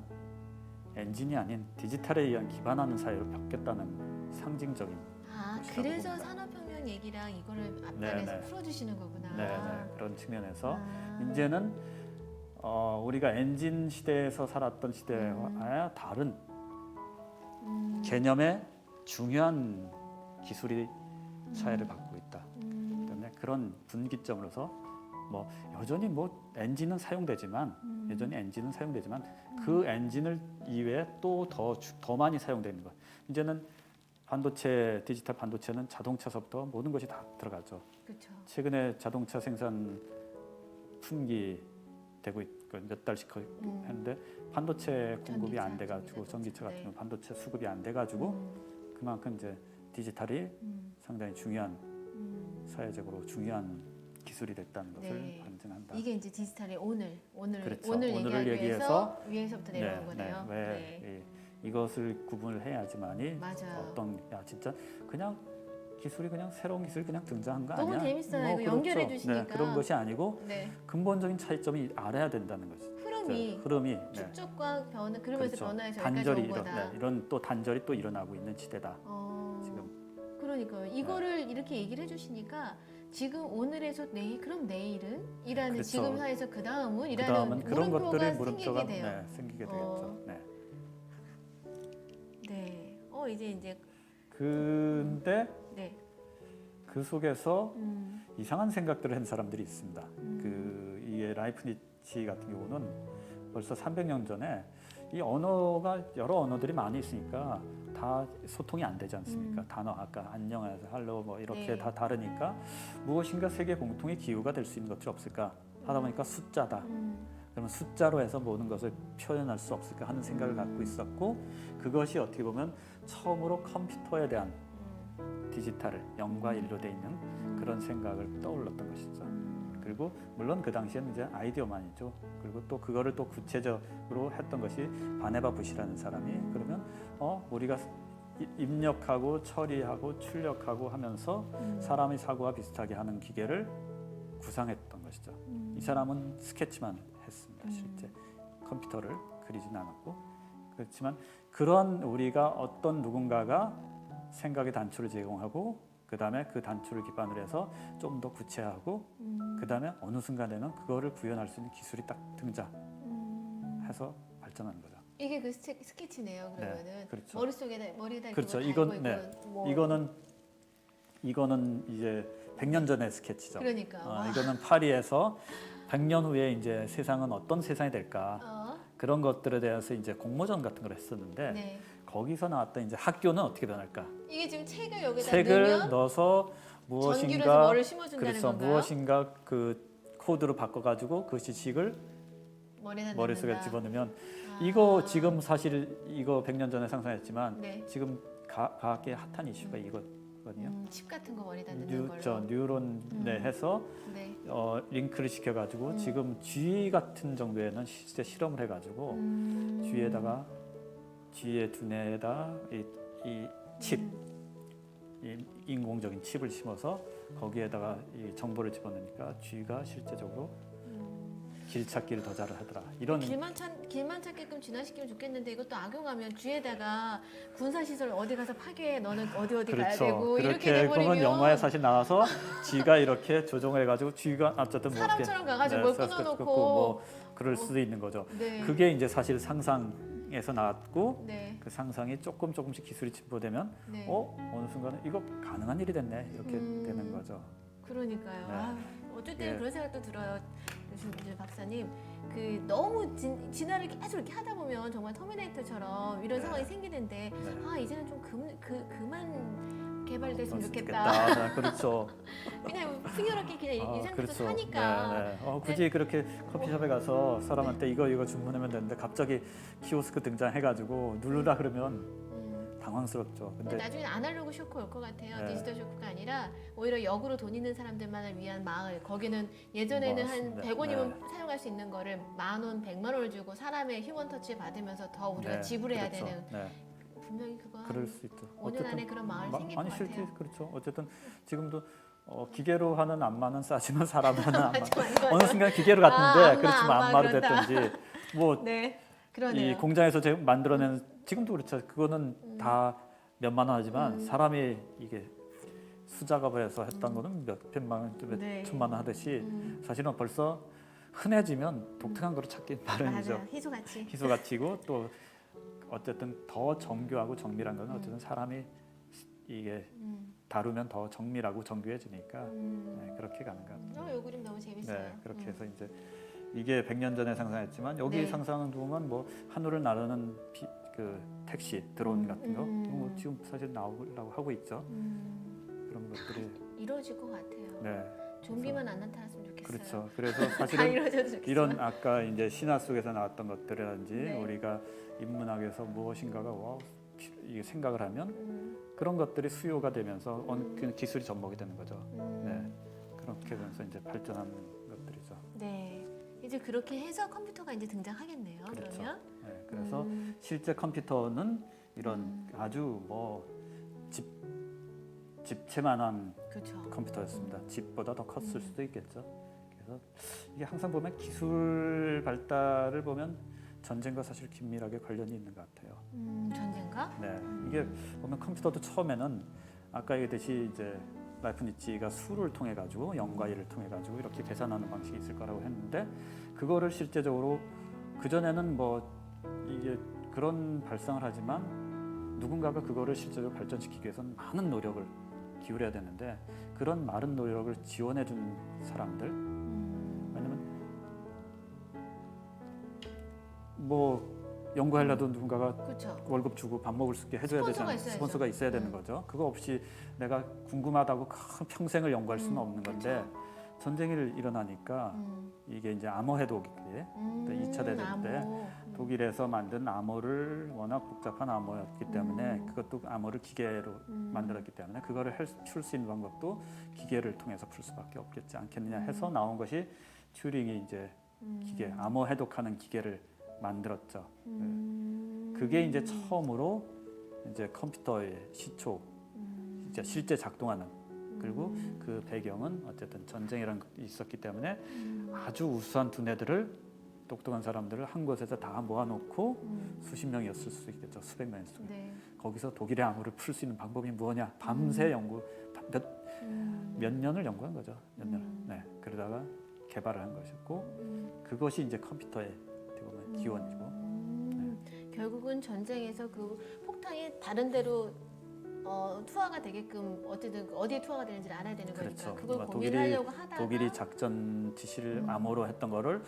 엔진이 아닌 디지털에 의한 기반하는 사회로 바뀌었다는 상징적인 것이라고 그래서 봅니다. 산업혁명 얘기랑 이거를 앞단에서 네네. 풀어주시는 거구나. 네, 그런 측면에서 이제는 우리가 엔진 시대에서 살았던 시대와 다른 개념의 중요한 기술이 사회를 바꾸고 있다. 때문에 그런 분기점으로서 뭐 여전히 뭐 엔진은 사용되지만 그 엔진을 이외에 또 더 많이 사용되는 것. 이제는 반도체, 디지털 반도체는 자동차서부터 모든 것이 다 들어가죠. 그렇죠. 최근에 자동차 생산 품귀 되고 있고 몇 달씩 했는데 반도체 공급이 안 돼가지고 전기차 같은 경우 반도체 수급이 안 돼가지고 그만큼 이제 디지털이 상당히 중요한 사회적으로 중요한 기술이 됐다는 것을 네. 반증한다. 이게 이제 디지털의 오늘 그렇죠. 오늘 오늘을 얘기하기 위해서 얘기해서 위에서부터 내려온 거네요. 왜 이것을 구분을 해야지만이 맞아요. 진짜 그냥 기술이 그냥 새로운 기술이 그냥 등장한 거 너무 아니야? 재밌어요. 이거 그렇죠. 연결해 주시니까. 그런 것이 아니고 네. 근본적인 차이점이 알아야 된다는 거죠. 흐름이 축적과 변화 그러면서 그렇죠. 변화해서 단절이 여기까지 온 거다. 이런 또 단절이 또 일어나고 있는 시대다. 지금 그러니까요. 이거를 이렇게 얘기를 해주시니까 지금 오늘에서 내일 그럼 내일은 이라는 그렇죠. 지금 사회에서 그 다음은 그 이라는 다음은 그런 것들이 물음표가 물음표가 생기게 돼요. 생기게 되겠죠. 네. 네. 이제 근데 네. 그 속에서 이상한 생각들을 한 사람들이 있습니다. 이게 라이프니치 같은 경우는 벌써 300년 전에 이 언어가 여러 언어들이 많이 있으니까 다 소통이 안 되지 않습니까? 단어 아까 안녕하세요, 할로 뭐 이렇게 네. 다 다르니까 무엇인가 세계 공통의 기후가 될 수 있는 것들이 없을까 하다 보니까 숫자다. 그러면 숫자로 해서 모든 것을 표현할 수 없을까 하는 생각을 갖고 있었고 그것이 어떻게 보면 처음으로 컴퓨터에 대한 디지털을 0과 1로 돼 있는 그런 생각을 떠올랐던 것이죠. 그리고 물론 그 당시에는 이제 아이디어만이죠. 그리고 또 그거를 또 구체적으로 했던 것이 바네바 부시라는 사람이 그러면 우리가 입력하고 처리하고 출력하고 하면서 사람의 사고와 비슷하게 하는 기계를 구상했던 것이죠. 이 사람은 스케치만 했습니다. 실제 컴퓨터를 그리진 않았고 그렇지만 그런 우리가 어떤 누군가가 생각의 단초를 제공하고 그 다음에 그 단초를 기반으로 해서 좀 더 구체화하고 그 다음에 어느 순간에는 그거를 구현할 수 있는 기술이 딱 등장해서 발전하는 거죠. 이게 그 스케치네요. 그러면은 그렇죠. 머리에다 그렇죠. 이건 이거는 이제 100년 전의 스케치죠. 그러니까 이거는 파리에서 100년 후에 이제 세상은 어떤 세상이 될까 그런 것들에 대해서 이제 공모전 같은 걸 했었는데 네. 거기서 나왔던 이제 학교는 어떻게 변할까? 이게 지금 책을 여기다 책을 넣으면 넣어서 전기로 해서 무엇인가 뭐를 심어준다는 그렇죠. 건가요? 무엇인가 그 코드로 바꿔가지고 그 지식을 머리에 머릿속에 집어넣으면 아. 이거 지금 사실 이거 100년 전에 상상했지만 네. 지금 과학계 핫한 이슈가 이거거든요. 칩 같은 거 머리에다 넣는 걸로. 뉴런에 해서 네. 링크를 시켜가지고 지금 쥐 같은 정도에는 실제 실험을 해가지고 쥐에다가 쥐의 두뇌에다 이 칩, 이 인공적인 칩을 심어서 거기에다가 이 정보를 집어넣으니까 쥐가 실제적으로 길 찾기를 더 잘하더라. 이런 길만 찾게끔 진화시키면 좋겠는데 이것도 악용하면 쥐에다가 군사시설 어디 가서 파괴해 너는 어디 가야 그렇죠. 되고 이렇게 그렇게 돼버리면 보면 영화에 사실 나와서 쥐가 이렇게 조종을 해가지고 쥐가 어쨌든 뭐 사람처럼 가가지고 뭘 끊어놓고 뭐 그럴 수도 있는 거죠. 네. 그게 이제 사실 상상에서 나왔고 네. 그 상상이 조금씩 기술이 진보되면 네. 어느 순간은 이거 가능한 일이 됐네 이렇게 되는 거죠. 그러니까요. 네. 아, 어쩔 때는 예. 그런 생각도 들어요. 이제 박사님, 그 너무 진화를 계속 이렇게 하다 보면 정말 터미네이터처럼 이런 네. 상황이 생기는데 네. 아 이제는 좀 그만 개발됐으면 그랬으면 좋겠다. 네, 그렇죠. 그냥 풍요롭게 그냥 이 상태로 그렇죠. 사니까. 네, 네. 굳이 그렇게 커피숍에 가서 사람한테 이거 주문하면 되는데 갑자기 키오스크 등장해가지고 누르라 그러면 당황스럽죠. 근데 나중에 아날로그 쇼크 올 것 같아요. 네. 디지털 쇼크가 아니라 오히려 역으로 돈 있는 사람들만을 위한 마을. 거기는 예전에는 한 맞습니다. 100원이면 사용할 수 있는 거를 10,000원, 100만 원을 주고 사람의 휴먼 터치 받으면서 더 우리가 네, 지불해야 그렇죠. 되는. 네. 분명히 그거 그럴 수 있죠. 5년 안에 그런 마을 생길 아니 것 실제 같아요. 그렇죠. 어쨌든 지금도 기계로 하는 안마는 싸지만 사람으로 하는 안마 맞아. 어느 순간 기계로 갔는데 안마, 그렇지만 안마 안마로 그런다. 됐든지 뭐 네, 이 그러네요. 공장에서 만들어낸 지금도 그렇죠. 그거는 다 몇만 원 하지만 사람이 이게 수작업을 해서 했던 거는 몇백만 원, 몇 네. 천만 원 하듯이 사실은 벌써 흔해지면 독특한 거로 찾기 마련이죠. 맞아요. 희소같이. 희소같이고 또 어쨌든 더 정교하고 정밀한 거는 어쨌든 사람이 이게 다루면 더 정밀하고 정교해지니까 네, 그렇게 가는 것 같아요. 요 그림 너무 재밌어요. 네, 그렇게 해서 이제 이게 100년 전에 상상했지만 여기 네. 상상을 보면 뭐 하늘을 나르는 그 택시, 드론 같은 거 뭐 지금 사실 나오려고 하고 있죠. 그런 것들이 이루어질 것 같아요. 네, 좀비만 안 나타났으면 좋겠어요. 그렇죠. 그래서 다 사실은 이루어져도 좋겠어요. 이런 아까 이제 신화 속에서 나왔던 것들이라든지 네. 우리가 인문학에서 무엇인가가 이게 생각을 하면 그런 것들이 수요가 되면서 어느 기술이 접목이 되는 거죠. 네, 그렇게 되면서 이제 발전하는 것들이죠. 네. 이제 그렇게 해서 컴퓨터가 이제 등장하겠네요. 그렇죠. 그러면 네, 그래서 실제 컴퓨터는 이런 아주 뭐 집채만한 그렇죠. 컴퓨터였습니다. 집보다 더 컸을 수도 있겠죠. 그래서 이게 항상 보면 기술 발달을 보면 전쟁과 사실 긴밀하게 관련이 있는 것 같아요. 전쟁가? 네, 이게 보면 컴퓨터도 처음에는 아까 얘기했듯이 이제 라이프니츠가 수를 통해 가지고 0과 1을 통해 가지고 이렇게 계산하는 방식이 있을 거라고 했는데 그거를 실제적으로 그 전에는 뭐 이게 그런 발상을 하지만 누군가가 그거를 실제적으로 발전시키기 위해서는 많은 노력을 기울여야 되는데 그런 많은 노력을 지원해 준 사람들 왜냐면 뭐 연구하려도 누군가가 그렇죠. 월급 주고 밥 먹을 수 있게 해줘야 스폰서가 되잖아요. 있어야죠. 스폰서가 있어야 되는 거죠. 그거 없이 내가 궁금하다고 큰 평생을 연구할 수는 없는 건데 전쟁이 일어나니까 이게 이제 암호 해독기에 2차 대전 때 독일에서 만든 암호를 워낙 복잡한 암호였기 때문에 그것도 암호를 기계로 만들었기 때문에 그거를 풀 수 있는 방법도 기계를 통해서 풀 수밖에 없겠지 않겠느냐 해서 나온 것이 튜링이 이제 기계 암호 해독하는 기계를 만들었죠. 그게 이제 처음으로 이제 컴퓨터의 시초, 이제 실제 작동하는 그리고 그 배경은 어쨌든 전쟁이라는 것이 있었기 때문에 아주 우수한 두뇌들을 똑똑한 사람들을 한 곳에서 다 모아놓고 수십 명이었을 수 있겠죠. 수백 명이었을 수 네. 거기서 독일의 암호를 풀 수 있는 방법이 뭐냐 밤새 연구 몇 년을 연구한 거죠. 몇 년. 네. 그러다가 개발을 한 것이었고 그것이 이제 컴퓨터의 어떻게 보면 기원이고 결국은 전쟁에서 그 폭탄이 다른 데로 투하가 되게끔 어쨌든 어디에 투하가 되는지를 알아야 되는 거니까 그렇죠. 그걸 뭐 고민하려고 하다가 독일이 작전 지시를 암호로 했던 거를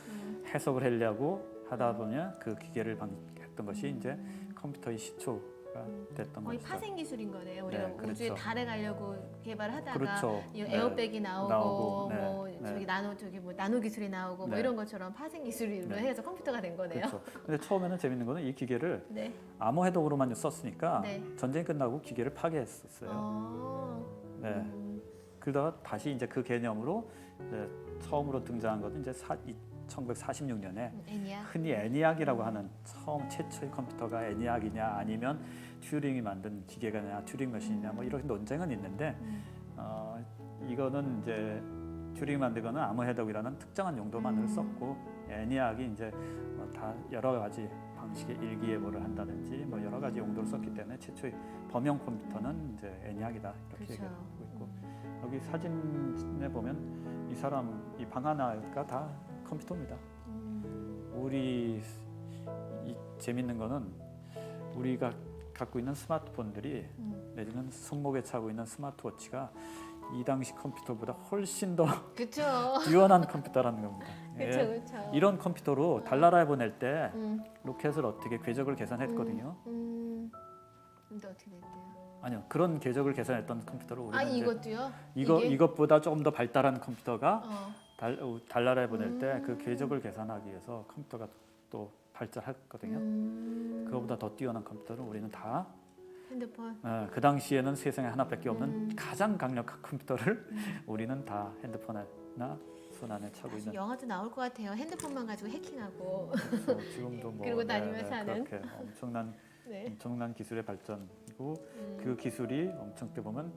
해석을 하려고 하다 보니 그 기계를 했던 것이 이제 컴퓨터의 시초가 컴퓨터가 됐던 거의 것이죠. 파생 기술인 거네요. 우리가 네, 그렇죠. 우주에 달에 가려고 개발하다가 그렇죠. 이 네. 에어백이 나오고, 나오고, 네, 뭐 네. 저기 나노 기술이 나오고 뭐 네. 이런 것처럼 파생 기술로 네. 해서 컴퓨터가 된 거네요. 그렇죠. 근데 처음에는 재밌는 거는 이 기계를 네. 암호 해독으로만 썼으니까 네. 전쟁이 끝나고 기계를 파괴했었어요. 네. 그러다가 다시 이제 그 개념으로 이제 처음으로 등장한 것은 이제 1946년에 애니악. 흔히 애니악이라고 하는 최초의 컴퓨터가 애니악이냐 아니면 튜링이 만든 기계가냐 튜링 머신이냐 뭐 이런 논쟁은 있는데 이거는 이제 튜링이 만든 거는 암호 해독이라는 특정한 용도만을 썼고 애니악이 이제 다 여러 가지 방식의 일기예보를 한다든지 뭐 여러 가지 용도를 썼기 때문에 최초의 범용 컴퓨터는 이제 애니악이다 이렇게 그렇죠. 얘기하고 있고 여기 사진에 보면 이 사람 이 방 하나가 다 컴퓨터입니다. 우리 재밌는 거는 우리가 갖고 있는 스마트폰들이 내지는 손목에 차고 있는 스마트워치가 이 당시 컴퓨터보다 훨씬 더 그렇죠. 유연한 컴퓨터라는 겁니다. 그렇죠, 예. 그렇죠. 이런 컴퓨터로 달나라에 보낼 때 로켓을 어떻게 궤적을 계산했거든요. 근데 어떻게 됐대요? 아니요, 그런 궤적을 계산했던 컴퓨터를 우리는 이제 이것도요? 이것보다 조금 더 발달한 컴퓨터가 어. 달나라에 보낼 때 그 궤적을 계산하기 위해서 컴퓨터가 또 발전했거든요. 그거보다 더 뛰어난 컴퓨터를 우리는 다 핸드폰. 그 당시에는 세상에 하나밖에 없는 가장 강력한 컴퓨터를 우리는 다 핸드폰이나 손 안에 차고 있는. 영화도 나올 것 같아요. 핸드폰만 가지고 해킹하고. 지금도 뭐 그리고 다니면서 하는. 그렇게 네. 엄청난 기술의 발전이고 그 기술이 어떻게 보면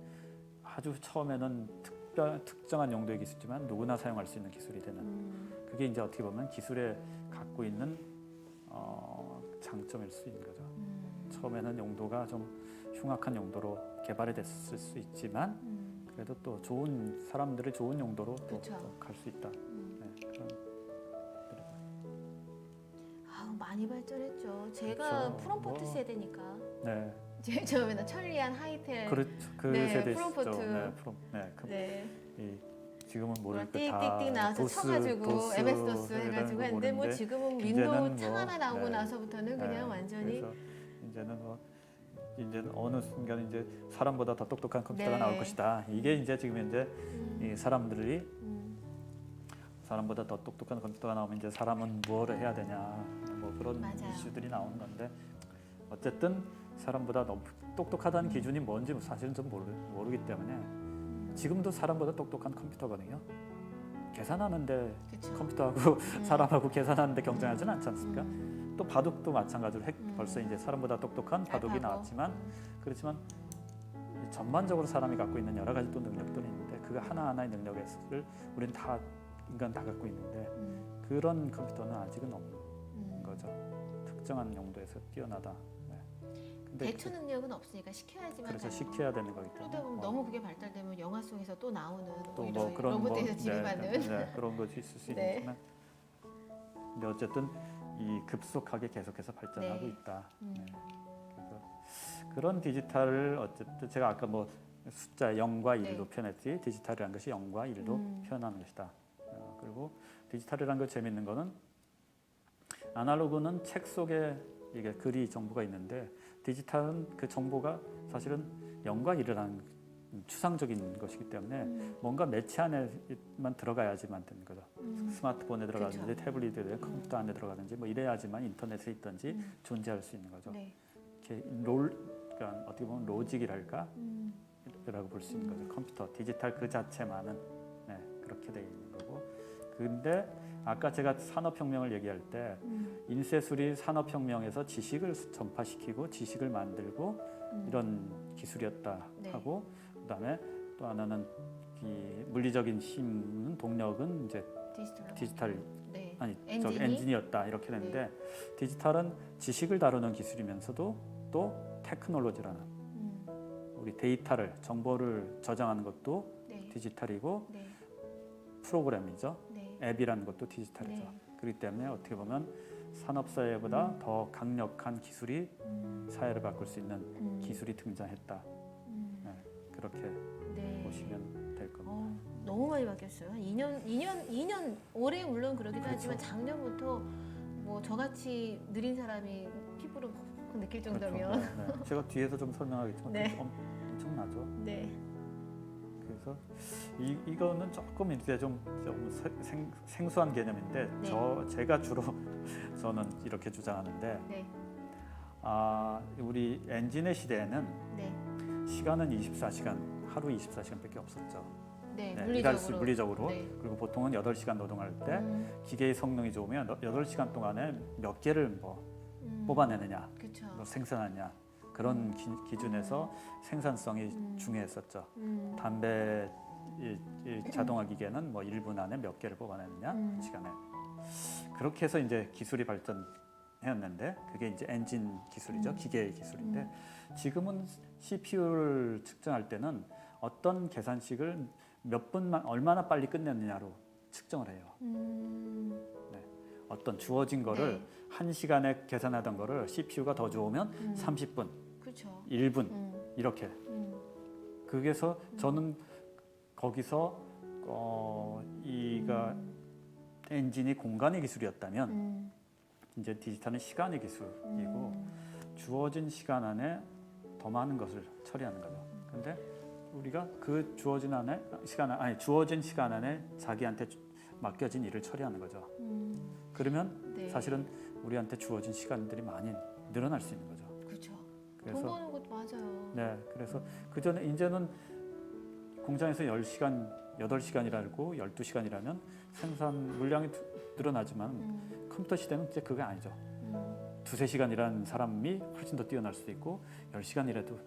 아주 처음에는 특정한 용도의 기술이지만 누구나 사용할 수 있는 기술이 되는 그게 이제 어떻게 보면 기술에 갖고 있는 장점일 수 있는 거죠. 처음에는 용도가 좀 흉악한 용도로 개발이 됐을 수 있지만 그래도 또 좋은 사람들의 좋은 용도로 또 갈 수 있다. 네, 그런 많이 발전했죠. 제가 그렇죠. 프롬포트 뭐, 세대니까. 네. 제일 처음에는 천리안 하이텔. 그렇죠. 그 네, 세대 프롬포트. 있었죠. 네. 지금은 모를 거 띡띡띡 다 나와서 쳐가지고 MS DOS 해가지고 했는데 뭐 지금은 윈도우 창 하나 나오고 나서부터는 그냥 완전히. 그래서 이제는 어느 순간 이제 사람보다 더 똑똑한 컴퓨터가 나올 것이다. 이게 이제 지금 현재 이 사람들이 사람보다 더 똑똑한 컴퓨터가 나오면 이제 사람은 무엇을 해야 되냐 뭐 그런 이슈들이 나오는 건데 어쨌든 사람보다 너무 똑똑하다는 기준이 뭔지 사실은 좀 모르기 때문에 지금도 사람보다 똑똑한 컴퓨터거든요. 계산하는데 그쵸. 컴퓨터하고 사람하고 계산하는데 경쟁하지는 않지 않습니까? 또 바둑도 마찬가지로 벌써 이제 사람보다 똑똑한 바둑이 나왔지만 그렇지만 전반적으로 사람이 갖고 있는 여러 가지 또 능력들이 있는데 그 하나하나의 능력을 우리는 다 인간 다 갖고 있는데 그런 컴퓨터는 아직은 없는 거죠. 특정한 용도에서 뛰어나다. 근데 대처 능력은 없으니까 시켜야지만. 그래서 시켜야 되는 거기 때문에. 그러다 보면 너무 그게 발달되면 영화 속에서 또 나오는 또 오히려 뭐 그런 로봇에서 지배받는. 그런 것이 있을 수 네. 있지만 근데 어쨌든 이 급속하게 계속해서 발전하고 있다. 그래서 그런 디지털을 어쨌든 제가 아까 뭐 숫자 0과 1로 표현했지 디지털이라는 것이 0과 1로 표현하는 것이다. 그리고 디지털이라는 거 재밌는 거는 아날로그는 책 속에 이게 글이 정보가 있는데 디지털은 그 정보가 사실은 0과 1이라는 추상적인 것이기 때문에 뭔가 매체 안에만 들어가야지만 되는 거죠. 스마트폰에 들어가든지 그렇죠. 태블릿에 컴퓨터 안에 들어가든지 뭐 이래야지만 인터넷에 있든지 존재할 수 있는 거죠. 네. 이렇게 그러니까 어떻게 보면 로직이랄까 라고 볼 수 있는 거죠. 컴퓨터 디지털 그 자체만은 그렇게 돼 있는 거고. 근데 아까 제가 산업혁명을 얘기할 때 인쇄술이 산업혁명에서 지식을 전파시키고 지식을 만들고 이런 기술이었다 하고 그다음에 또 하나는 이 물리적인 힘은 동력은 이제 디지털 아니 저기 엔진이었다 이렇게 되는데 디지털은 지식을 다루는 기술이면서도 또 테크놀로지라는 우리 데이터를 정보를 저장하는 것도 디지털이고 프로그램이죠. 앱이라는 것도 디지털이죠. 그렇기 때문에 어떻게 보면 산업사회보다 더 강력한 기술이 사회를 바꿀 수 있는 기술이 등장했다. 그렇게 보시면 될 겁니다. 너무 많이 바뀌었어요. 2년 올해 물론 그러기도 하지만 작년부터 뭐 저같이 느린 사람이 피부로 근데 바뀔 그렇죠. 정도면. 네, 네. 제가 뒤에서 좀 설명하겠지만 네. 엄청나죠. 네. 그래서 이거는 조금 이제 좀 생소한 개념인데 네. 제가 주로 저는 이렇게 주장하는데 네. 우리 엔진의 시대에는 네. 시간은 24시간, 하루 24시간밖에 없었죠. 네. 네, 물리적으로. 물리적으로. 네. 그리고 보통은 8시간 노동할 때 기계의 성능이 좋으면 8시간 동안에 몇 개를 뭐 뽑아내느냐, 그렇죠. 뭐 생산하느냐 그런 기준에서 생산성이 중요했었죠. 담배 이 자동화 기계는 뭐 1분 안에 몇 개를 뽑아내느냐 시간에. 그렇게 해서 이제 기술이 발전했는데 그게 이제 엔진 기술이죠. 기계의 기술인데 지금은 CPU를 측정할 때는 어떤 계산식을 몇 분만 얼마나 빨리 끝냈느냐로 측정을 해요. 네. 어떤 주어진 거를 네. 1시간에 계산하던 거를 CPU가 더 좋으면 30분, 그렇죠. 1분 이렇게. 그래서 저는 거기서 이가 엔진이 공간의 기술이었다면 이제 디지털은 시간의 기술이고 주어진 시간 안에 더 많은 것을 처리하는 거죠. 근데 우리가 그 주어진 시간 안에 자기한테 맡겨진 일을 처리하는 거죠. 그러면 네. 사실은 우리한테 주어진 시간들이 많이 늘어날 수 있는 거죠. 그렇죠. 그래서 돈 버는 것도 맞아요. 네, 그래서 그 전에 이제는 공장에서 10시간, 8시간이라고 12시간이라면 생산 물량이 늘어나지만 컴퓨터 시대는 이제 그게 아니죠. 2-3시간 일하는 사람이 훨씬 더 뛰어날 수도 있고 10시간 일해도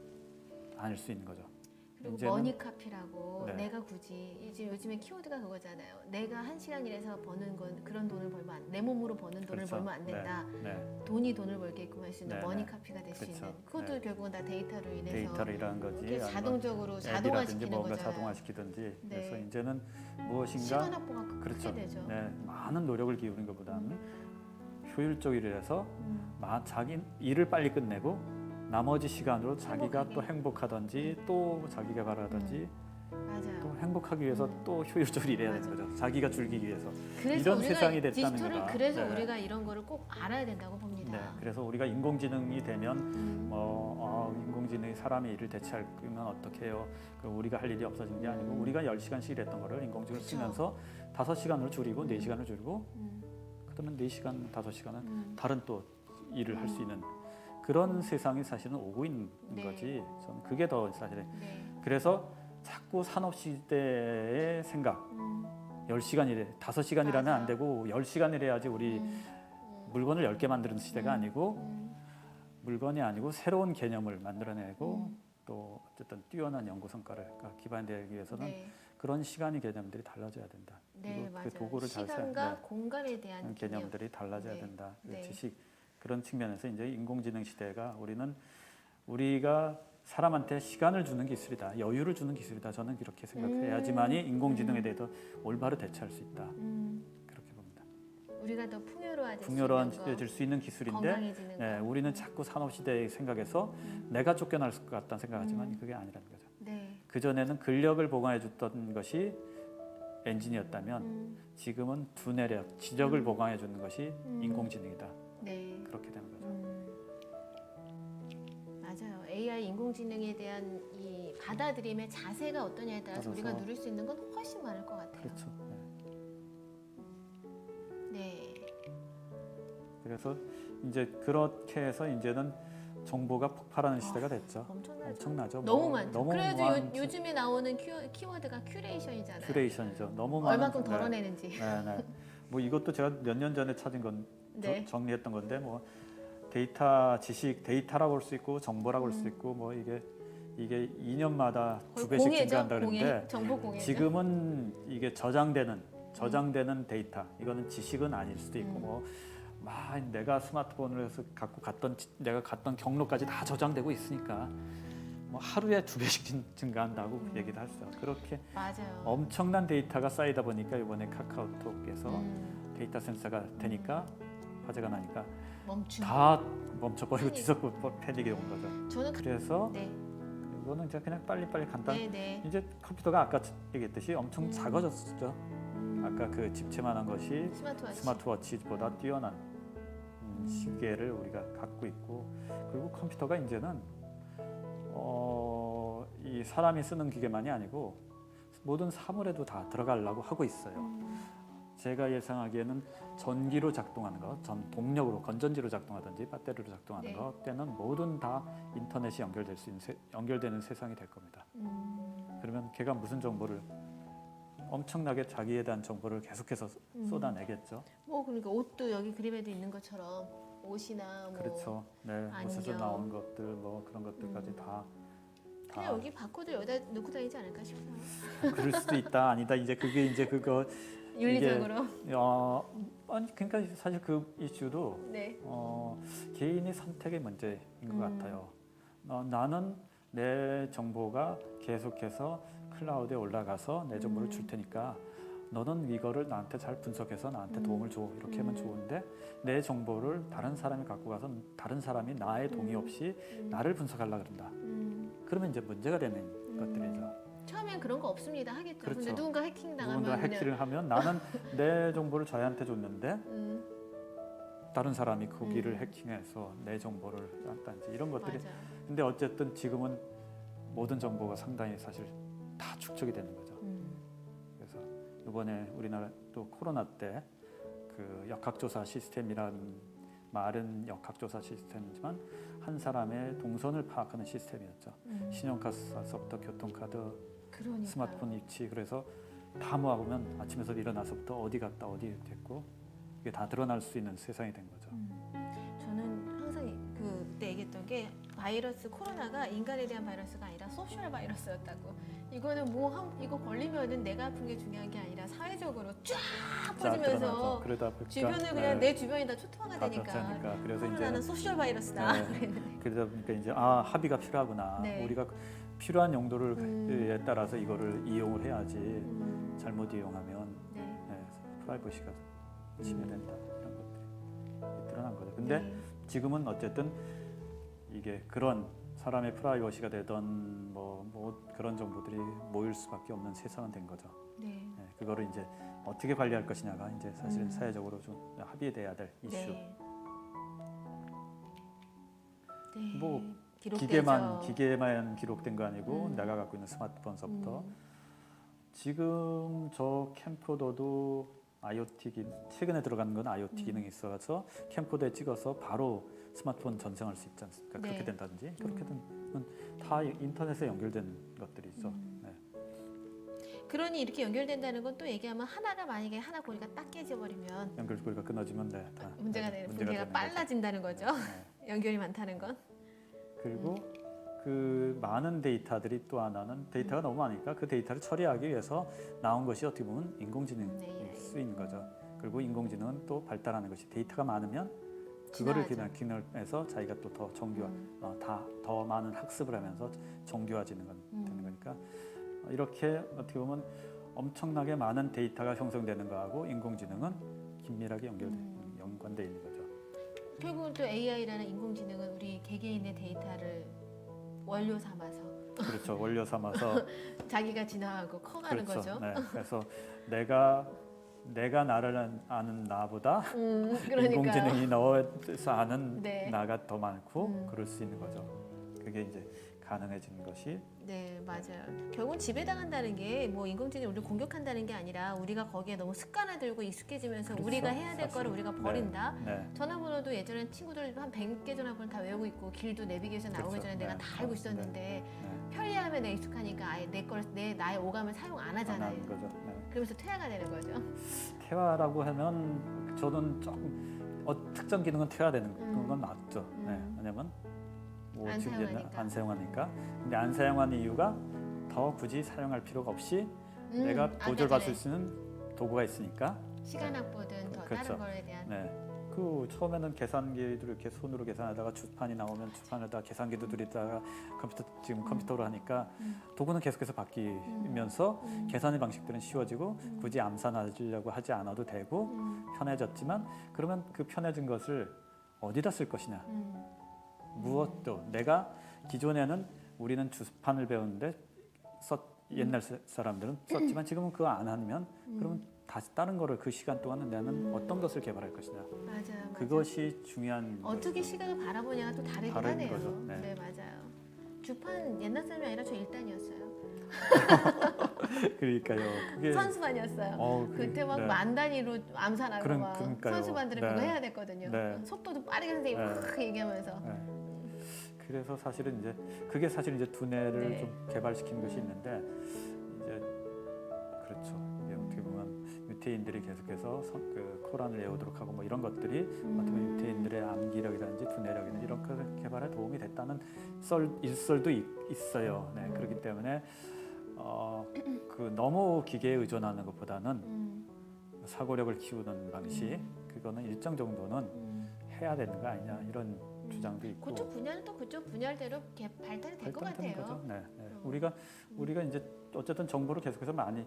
아닐 수 있는 거죠. 그리고 이제는- 머니카피라고 네. 내가 굳이 이제 요즘에 키워드가 그거잖아요. 내가 1시간 일해서 버는 건 그런 돈을 벌면 내 몸으로 버는 돈을 그렇죠. 벌면 안 된다. 네, 돈이 돈을 벌게끔 할 수 있는 네, 네. 머니카피가 될 수 그렇죠. 있는 그것도 네. 결국은 다 데이터로 인해서 데이터로 일하는 거지. 이렇게 아니면 자동적으로 앱이라든지 자동화시키는 뭔가 거잖아요. 자동화시키든지. 네. 그래서 이제는 무엇인가 시간 확보가 크게 그렇죠. 되죠. 네, 많은 노력을 기울인 것보다는 효율적 일을 해서 자기 일을 빨리 끝내고 나머지 시간으로 자기가 행복하게. 또 행복하든지 또 자기가 바라든지 맞아요. 또 행복하기 위해서 또 효율적으로 일해야 되는 맞아. 거죠. 자기가 즐기기 위해서. 그래서 이런 우리가 세상이 됐다는 디지털을 거다. 그래서 네. 우리가 이런 거를 꼭 알아야 된다고 봅니다. 네, 그래서 우리가 인공지능이 되면 인공지능이 사람의 일을 대체하면 어떻게 해요? 우리가 할 일이 없어진 게 아니고 우리가 10시간씩 일했던 거를 인공지능을 그쵸. 쓰면서 5시간으로 줄이고 4시간을 줄이고 그러면 4시간, 5시간은 다른 또 일을 할 수 있는 그런 세상이 사실은 오고 있는 네. 거지. 저는 그게 더 사실은. 네. 그래서 자꾸 산업시대의 생각 10시간 일해 5시간 일하면 맞아. 안 되고 10시간 일해야지 우리 물건을 10개 만드는 시대가 아니고 물건이 아니고 새로운 개념을 만들어내고 또 어쨌든 뛰어난 연구 성과를 기반되기 위해서는 네. 그런 시간의 개념들이 달라져야 된다. 네, 그리고 맞아요. 그 도구를 잘 시간과 공간에 대한 개념. 개념들이 달라져야 네. 된다. 그 네. 지식 그런 측면에서 이제 인공지능 시대가 우리가 사람한테 시간을 주는 기술이다, 여유를 주는 기술이다. 저는 그렇게 생각해야지만이 인공지능에 대해서 올바로 대처할 수 있다. 그렇게 봅니다. 우리가 더 풍요로워질 풍요로워질 수 있는 기술인데, 건강해지는 네, 거. 우리는 자꾸 산업 시대의 생각에서 내가 쫓겨날 것 같다는 생각하지만 그게 아니라는 거죠. 네. 그 전에는 근력을 보강해줬던 것이 엔진이었다면 지금은 두뇌력, 지적을 보강해주는 것이 인공지능이다. 네. 그렇게 되는 거죠. 맞아요. AI 인공지능에 대한 이 받아들임의 자세가 어떠냐에 따라서 우리가 따라서 누릴 수 있는 건 훨씬 많을 것 같아요. 그렇죠. 네. 네. 그래서 이제 그렇게 해서 이제는 정보가 폭발하는 시대가 됐죠. 엄청나죠. 너무 많죠. 너무 그래도 많죠. 요즘에 나오는 키워드가 큐레이션이잖아요. 큐레이션이죠. 너무 많은. 얼마큼 덜어내는지. 네. 뭐 이것도 제가 몇 년 전에 찾은 건 네. 정리했던 건데 뭐 데이터 지식 데이터라고 볼 수 있고 정보라고 볼 수 있고 뭐 이게 2년마다 2배씩 공예죠. 증가한다 공예. 그러는데 정보 공예죠. 지금은 이게 저장되는 데이터 이거는 지식은 아닐 수도 있고 뭐 막 내가 스마트폰을 해서 내가 갔던 경로까지 다 저장되고 있으니까 뭐 하루에 2배씩 증가한다고 얘기도 하시죠. 그렇게 맞아요. 엄청난 데이터가 쌓이다 보니까 이번에 카카오톡에서 데이터 센서가 되니까 화제가 나니까 다 멈춰버리고 뒤섞고 패닉이 온 거죠. 저는 그래서 네. 이거는 이제 그냥 빨리빨리 간단. 네. 이제 컴퓨터가 아까 얘기했듯이 엄청 작아졌죠. 아까 그 집채만한 것이 스마트워치. 스마트워치보다 뛰어난 시계를 우리가 갖고 있고 그리고 컴퓨터가 이제는 이 사람이 쓰는 기계만이 아니고 모든 사물에도 다 들어가려고 하고 있어요. 제가 예상하기에는 전기로 작동하는 것, 전 동력으로 건전지로 작동하든지 배터리로 작동하는 네. 것 때는 모든 다 인터넷이 연결될 수 있는 연결되는 세상이 될 겁니다. 그러면 걔가 무슨 정보를 엄청나게 자기에 대한 정보를 계속해서 쏟아내겠죠. 뭐 그러니까 옷도 여기 그림에도 있는 것처럼 옷이나 뭐 그렇죠. 네, 옷에서 안경. 나오는 것들 뭐 그런 것들까지 다 그냥 여기 바코드 여기다 넣고 다니지 않을까 싶어요. 그럴 수도 있다 아니다 이제 그게 이제 그거 윤리적으로. 아니 그러니까 사실 그 이슈도 네. 개인의 선택의 문제인 것 같아요. 나는 내 정보가 계속해서 클라우드에 올라가서 내 정보를 줄 테니까 너는 이거를 나한테 잘 분석해서 나한테 도움을 줘 이렇게 하면 좋은데 내 정보를 다른 사람이 갖고 가서 다른 사람이 나의 동의 없이 나를 분석하려고 그런다. 그러면 이제 문제가 되는 것들이죠. 처음엔 그런 거 없습니다 하겠죠. 그렇죠. 근데 누군가 해킹 당하면 누군가 해킹을 하면 나는 내 정보를 저한테 줬는데 다른 사람이 거기를 해킹해서 내 정보를 딴지 이런 것들이 맞아. 근데 어쨌든 지금은 모든 정보가 상당히 사실 다 축적이 되는 거죠. 그래서 이번에 우리나라 또 코로나 때 그 역학조사 시스템이란 말은 역학조사 시스템이지만 한 사람의 동선을 파악하는 시스템이었죠. 신용카드서부터 교통카드, 그러니까요. 스마트폰 위치 그래서 다 모아보면 아침에서 일어나서부터 어디 갔다 어디 됐고 이게 다 드러날 수 있는 세상이 된 거죠. 저는 항상 그때 얘기했던 게 바이러스 코로나가 인간에 대한 바이러스가 아니라 소셜 바이러스였다고. 이거는 이거 걸리면은 내가 아픈 게 중요한 게 아니라 사회적으로 쫙 퍼지면서 그러다 보니까 주변을 그냥 내 주변이 다 초토화가 다 되니까. 겹치니까. 그래서 코로나는 이제 소셜 바이러스다. 그러다 보니까 이제 합의가 필요하구나. 네. 우리가 필요한 용도를 따라서 이거를 이용을 해야지 잘못 이용하면 네. 프라이버시가 침해된다 이런 것들이 드러난 거죠. 근데 네. 지금은 어쨌든 이게 그런 사람의 프라이버시가 되던 뭐 그런 정보들이 모일 수밖에 없는 세상은 된 거죠. 네. 그거를 이제 어떻게 관리할 것이냐가 이제 사실 사회적으로 좀 합의돼야 될 이슈. 네. 네. 뭐 기록되죠. 기계만 기록된 거 아니고 내가 갖고 있는 스마트폰서부터 지금 저 캠코더도 IoT 최근에 들어간 건 IoT 기능이 있어서 캠코더에 찍어서 바로 스마트폰 전송할 수 있지 않습니까? 네. 그렇게 된다든지 그렇게 되면 다 인터넷에 연결된 것들이죠. 네. 그러니 이렇게 연결된다는 건 또 얘기하면 하나가 만약에 하나 고리가 딱 깨져버리면 연결고리가 끊어지면 다 문제가 네, 분계가 되는 빨라진다는 거죠. 거죠. 네. 연결이 많다는 건. 그리고 그 많은 데이터들이 또 하나는 데이터가 너무 많으니까 그 데이터를 처리하기 위해서 나온 것이 어떻게 보면 인공지능일 수 있는 거죠. 그리고 인공지능은 또 발달하는 것이 데이터가 많으면 그거를 기능해서 자기가 또 더 정교화, 더 많은 학습을 하면서 정교화지는 건 되는 거니까 이렇게 어떻게 보면 엄청나게 많은 데이터가 형성되는 거하고 인공지능은 긴밀하게 연관되어 있는 거죠. 결국은 또 AI라는 인공지능은 우리 개개인의 데이터를 원료 삼아서 그렇죠. 원료 삼아서 자기가 진화하고 커가는 그렇죠. 거죠. 네. 그래서 내가 나를 아는 나보다 그러니까요. 인공지능이 너에서 아는 네. 나가 더 많고 그럴 수 있는 거죠. 그게 이제 가능해지는 것이 네, 맞아요. 결국은 지배당한다는 게 뭐 인공지능이 우리를 공격한다는 게 아니라 우리가 거기에 너무 습관화들고 익숙해지면서 그렇죠. 우리가 해야 될 사실. 거를 우리가 버린다. 네. 전화번호도 예전엔 친구들 한 100개 전화번호 다 외우고 있고 길도 내비게이션 나오기 그렇죠. 전에 내가 네. 다 알고 있었는데 네. 편리함에 내가 익숙하니까 아예 나의 오감을 사용 안 안 하잖아요. 하는 거죠. 네. 그러면서 퇴화가 되는 거죠. 퇴화라고 하면 저는 조금 특정 기능은 퇴화되는 건 맞죠. 네. 왜냐면 뭐 안 지금 사용하니까. 안 사용하니까. 근데 안 사용하는 이유가 더 굳이 사용할 필요가 없이 내가 보조를 받을 수 있는 도구가 있으니까. 시간 확보든 더 그렇죠. 다른 거에 대한 네. 그 처음에는 계산기를 이렇게 손으로 계산하다가 주판이 나오면 주판에다 계산기도 들이다가 지금 컴퓨터로 하니까 도구는 계속해서 바뀌면서 계산의 방식들은 쉬워지고 굳이 암산하려고 하지 않아도 되고 편해졌지만 그러면 그 편해진 것을 어디다 쓸 것이냐 무엇도 내가 기존에는 우리는 주판을 배우는데 옛날 사람들은 썼지만 지금은 그거 안 하면 그러면 다시 다른 거를 그 시간 동안은 나는 어떤 것을 개발할 것이냐. 맞아요. 그것이 중요한 어떻게 시각을 바라보냐가 또 다르긴 다른 하네요. 거죠. 네. 네. 맞아요. 주판 옛날 사람이 아니라 저 1단이었어요. 그러니까요. 그게 선수반이었어요. 그때 막 네. 만 단위로 암산하고 막 그러니까요. 선수반들은 네. 그거 해야 됐거든요. 네. 속도도 빠르게 선생님이 네. 막 얘기하면서. 네. 그래서 사실은 이제 그게 사실 이제 두뇌를 네. 좀 개발시키는 것이 있는데 이제 그렇죠. 이게 어떻게 보면 유태인들이 계속해서 그 코란을 외우도록 하고 뭐 이런 것들이 어떻게 보면 유태인들의 암기력이라든지 두뇌력이라든지 이런 것을 개발에 도움이 됐다는 일설도 있어요. 네. 그렇기 때문에 그 너무 기계에 의존하는 것보다는 사고력을 키우는 방식 그거는 일정 정도는 해야 되는 거 아니냐 이런 주장도 있고 그쪽 분야는 또 그쪽 분야대로 발달이 될 것 발달되는 같아요. 거죠. 네, 네. 우리가 이제 어쨌든 정보를 계속해서 많이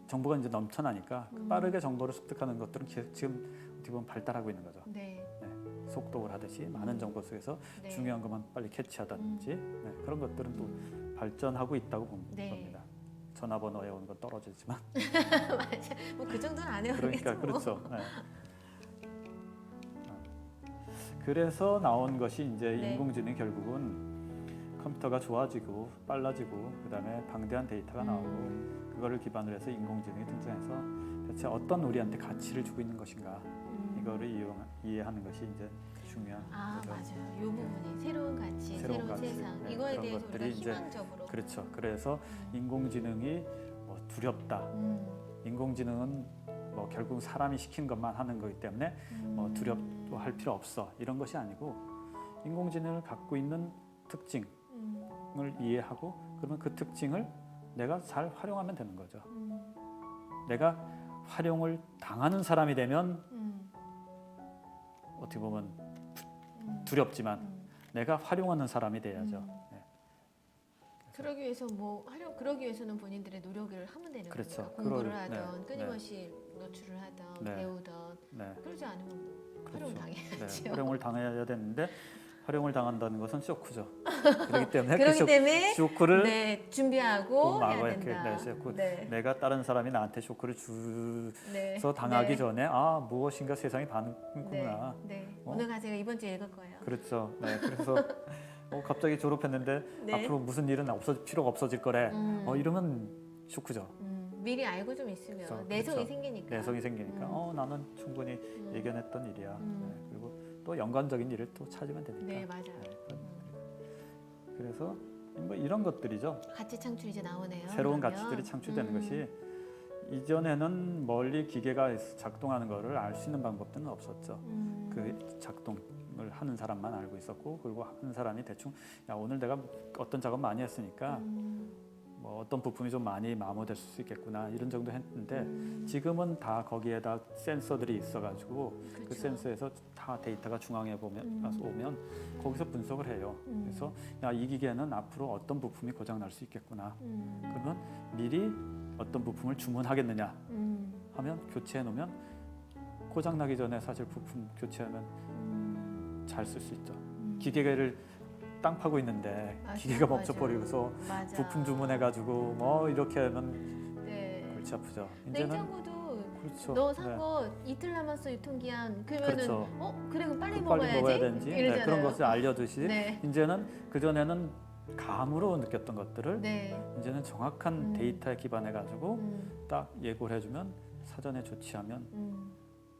정보가 이제 넘쳐나니까 빠르게 정보를 습득하는 것들은 지금 어떻게 보면 발달하고 있는 거죠. 네. 네. 속독을 하듯이 많은 정보 속에서 네. 중요한 것만 빨리 캐치하든지 네. 그런 것들은 또 발전하고 있다고 봅니다. 네. 전화번호에 오는 건 떨어지지만 맞아. 뭐 그 정도는 안 해요. 그러니까 그렇죠. 네. 그래서 나온 것이 이제 네. 인공지능이 결국은 컴퓨터가 좋아지고 빨라지고 그다음에 방대한 데이터가 나오고 그거를 기반으로 해서 인공지능이 등장해서 대체 어떤 우리한테 가치를 주고 있는 것인가 이거를 이해하는 것이 이제 중요한 거죠. 맞아요. 이 부분이 새로운 가치, 새로운 가치, 세상 네, 이거에 그런 대해서 우리가 것들이 이제 희망적으로 그렇죠. 그래서 인공지능이 뭐 두렵다. 인공지능은 뭐 결국 사람이 시킨 것만 하는 거기 때문에 뭐 두렵할 필요 없어 이런 것이 아니고 인공지능을 갖고 있는 특징을 이해하고 그러면 그 특징을 내가 잘 활용하면 되는 거죠. 내가 활용을 당하는 사람이 되면 어떻게 보면 두렵지만 내가 활용하는 사람이 돼야죠. 네. 그러기 위해서는 본인들의 노력을 하면 되는 그렇죠. 거예요. 공부를 네, 하던 끊임없이 노출을 하던 네. 배우던 네. 그러지 않으면 그렇죠. 활용 당해야죠. 네, 활용을 당해야 되는데 활용을 당한다는 것은 쇼크죠. 그렇기 때문에 그렇기 때문에 쇼크를 네, 준비하고 해야 막아야 된다. 네, 내가 다른 사람이 나한테 쇼크를 네. 줘서 당하기 네. 전에 무엇인가 세상이 바뀌는구나. 네. 오늘 제가 이번 주에 읽을 거예요. 그렇죠. 네, 그래서 갑자기 졸업했는데 네. 앞으로 무슨 일은 필요가 없어질 거래. 이러면 쇼크죠. 미리 알고 좀 있으면 그렇죠. 내성이 그렇죠. 생기니까. 내성이 생기니까 나는 충분히 예견했던 일이야. 네, 그리고 또 연관적인 일을 또 찾으면 되니까. 네, 맞아요. 네, 그래서 뭐 이런 것들이죠. 가치 창출 이제 나오네요. 새로운 그러면. 가치들이 창출되는 것이 이전에는 멀리 기계가 작동하는 것을 알 수 있는 방법들은 없었죠. 그 작동을 하는 사람만 알고 있었고 그리고 하는 사람이 대충 오늘 내가 어떤 작업 많이 했으니까 뭐 어떤 부품이 좀 많이 마모될 수 있겠구나 이런 정도 했는데 지금은 다 거기에다 센서들이 있어가지고 그렇죠. 그 센서에서 다 데이터가 중앙에 오면 거기서 분석을 해요. 그래서 이 기계는 앞으로 어떤 부품이 고장 날 수 있겠구나. 그러면 미리 어떤 부품을 주문하겠느냐 하면 교체해 놓으면 고장 나기 전에 사실 부품 교체하면 잘 쓸 수 있죠. 기계를 땅 파고 있는데 맞아, 기계가 맞아. 멈춰버리고서 맞아. 부품 주문해가지고 뭐 이렇게 하면 네. 골치 아프죠. 이제는 냉장고도 그렇죠. 너 산 거 이틀 남았어 유통기한 그러면은 그렇죠. 그래 그럼 빨리 빨리 먹어야지 먹어야 되는지 이러잖아요. 그런 것을 알려듯이 네. 이제는 그 전에는 감으로 느꼈던 것들을 네. 이제는 정확한 데이터에 기반해 가지고 딱 예고를 해주면 사전에 조치하면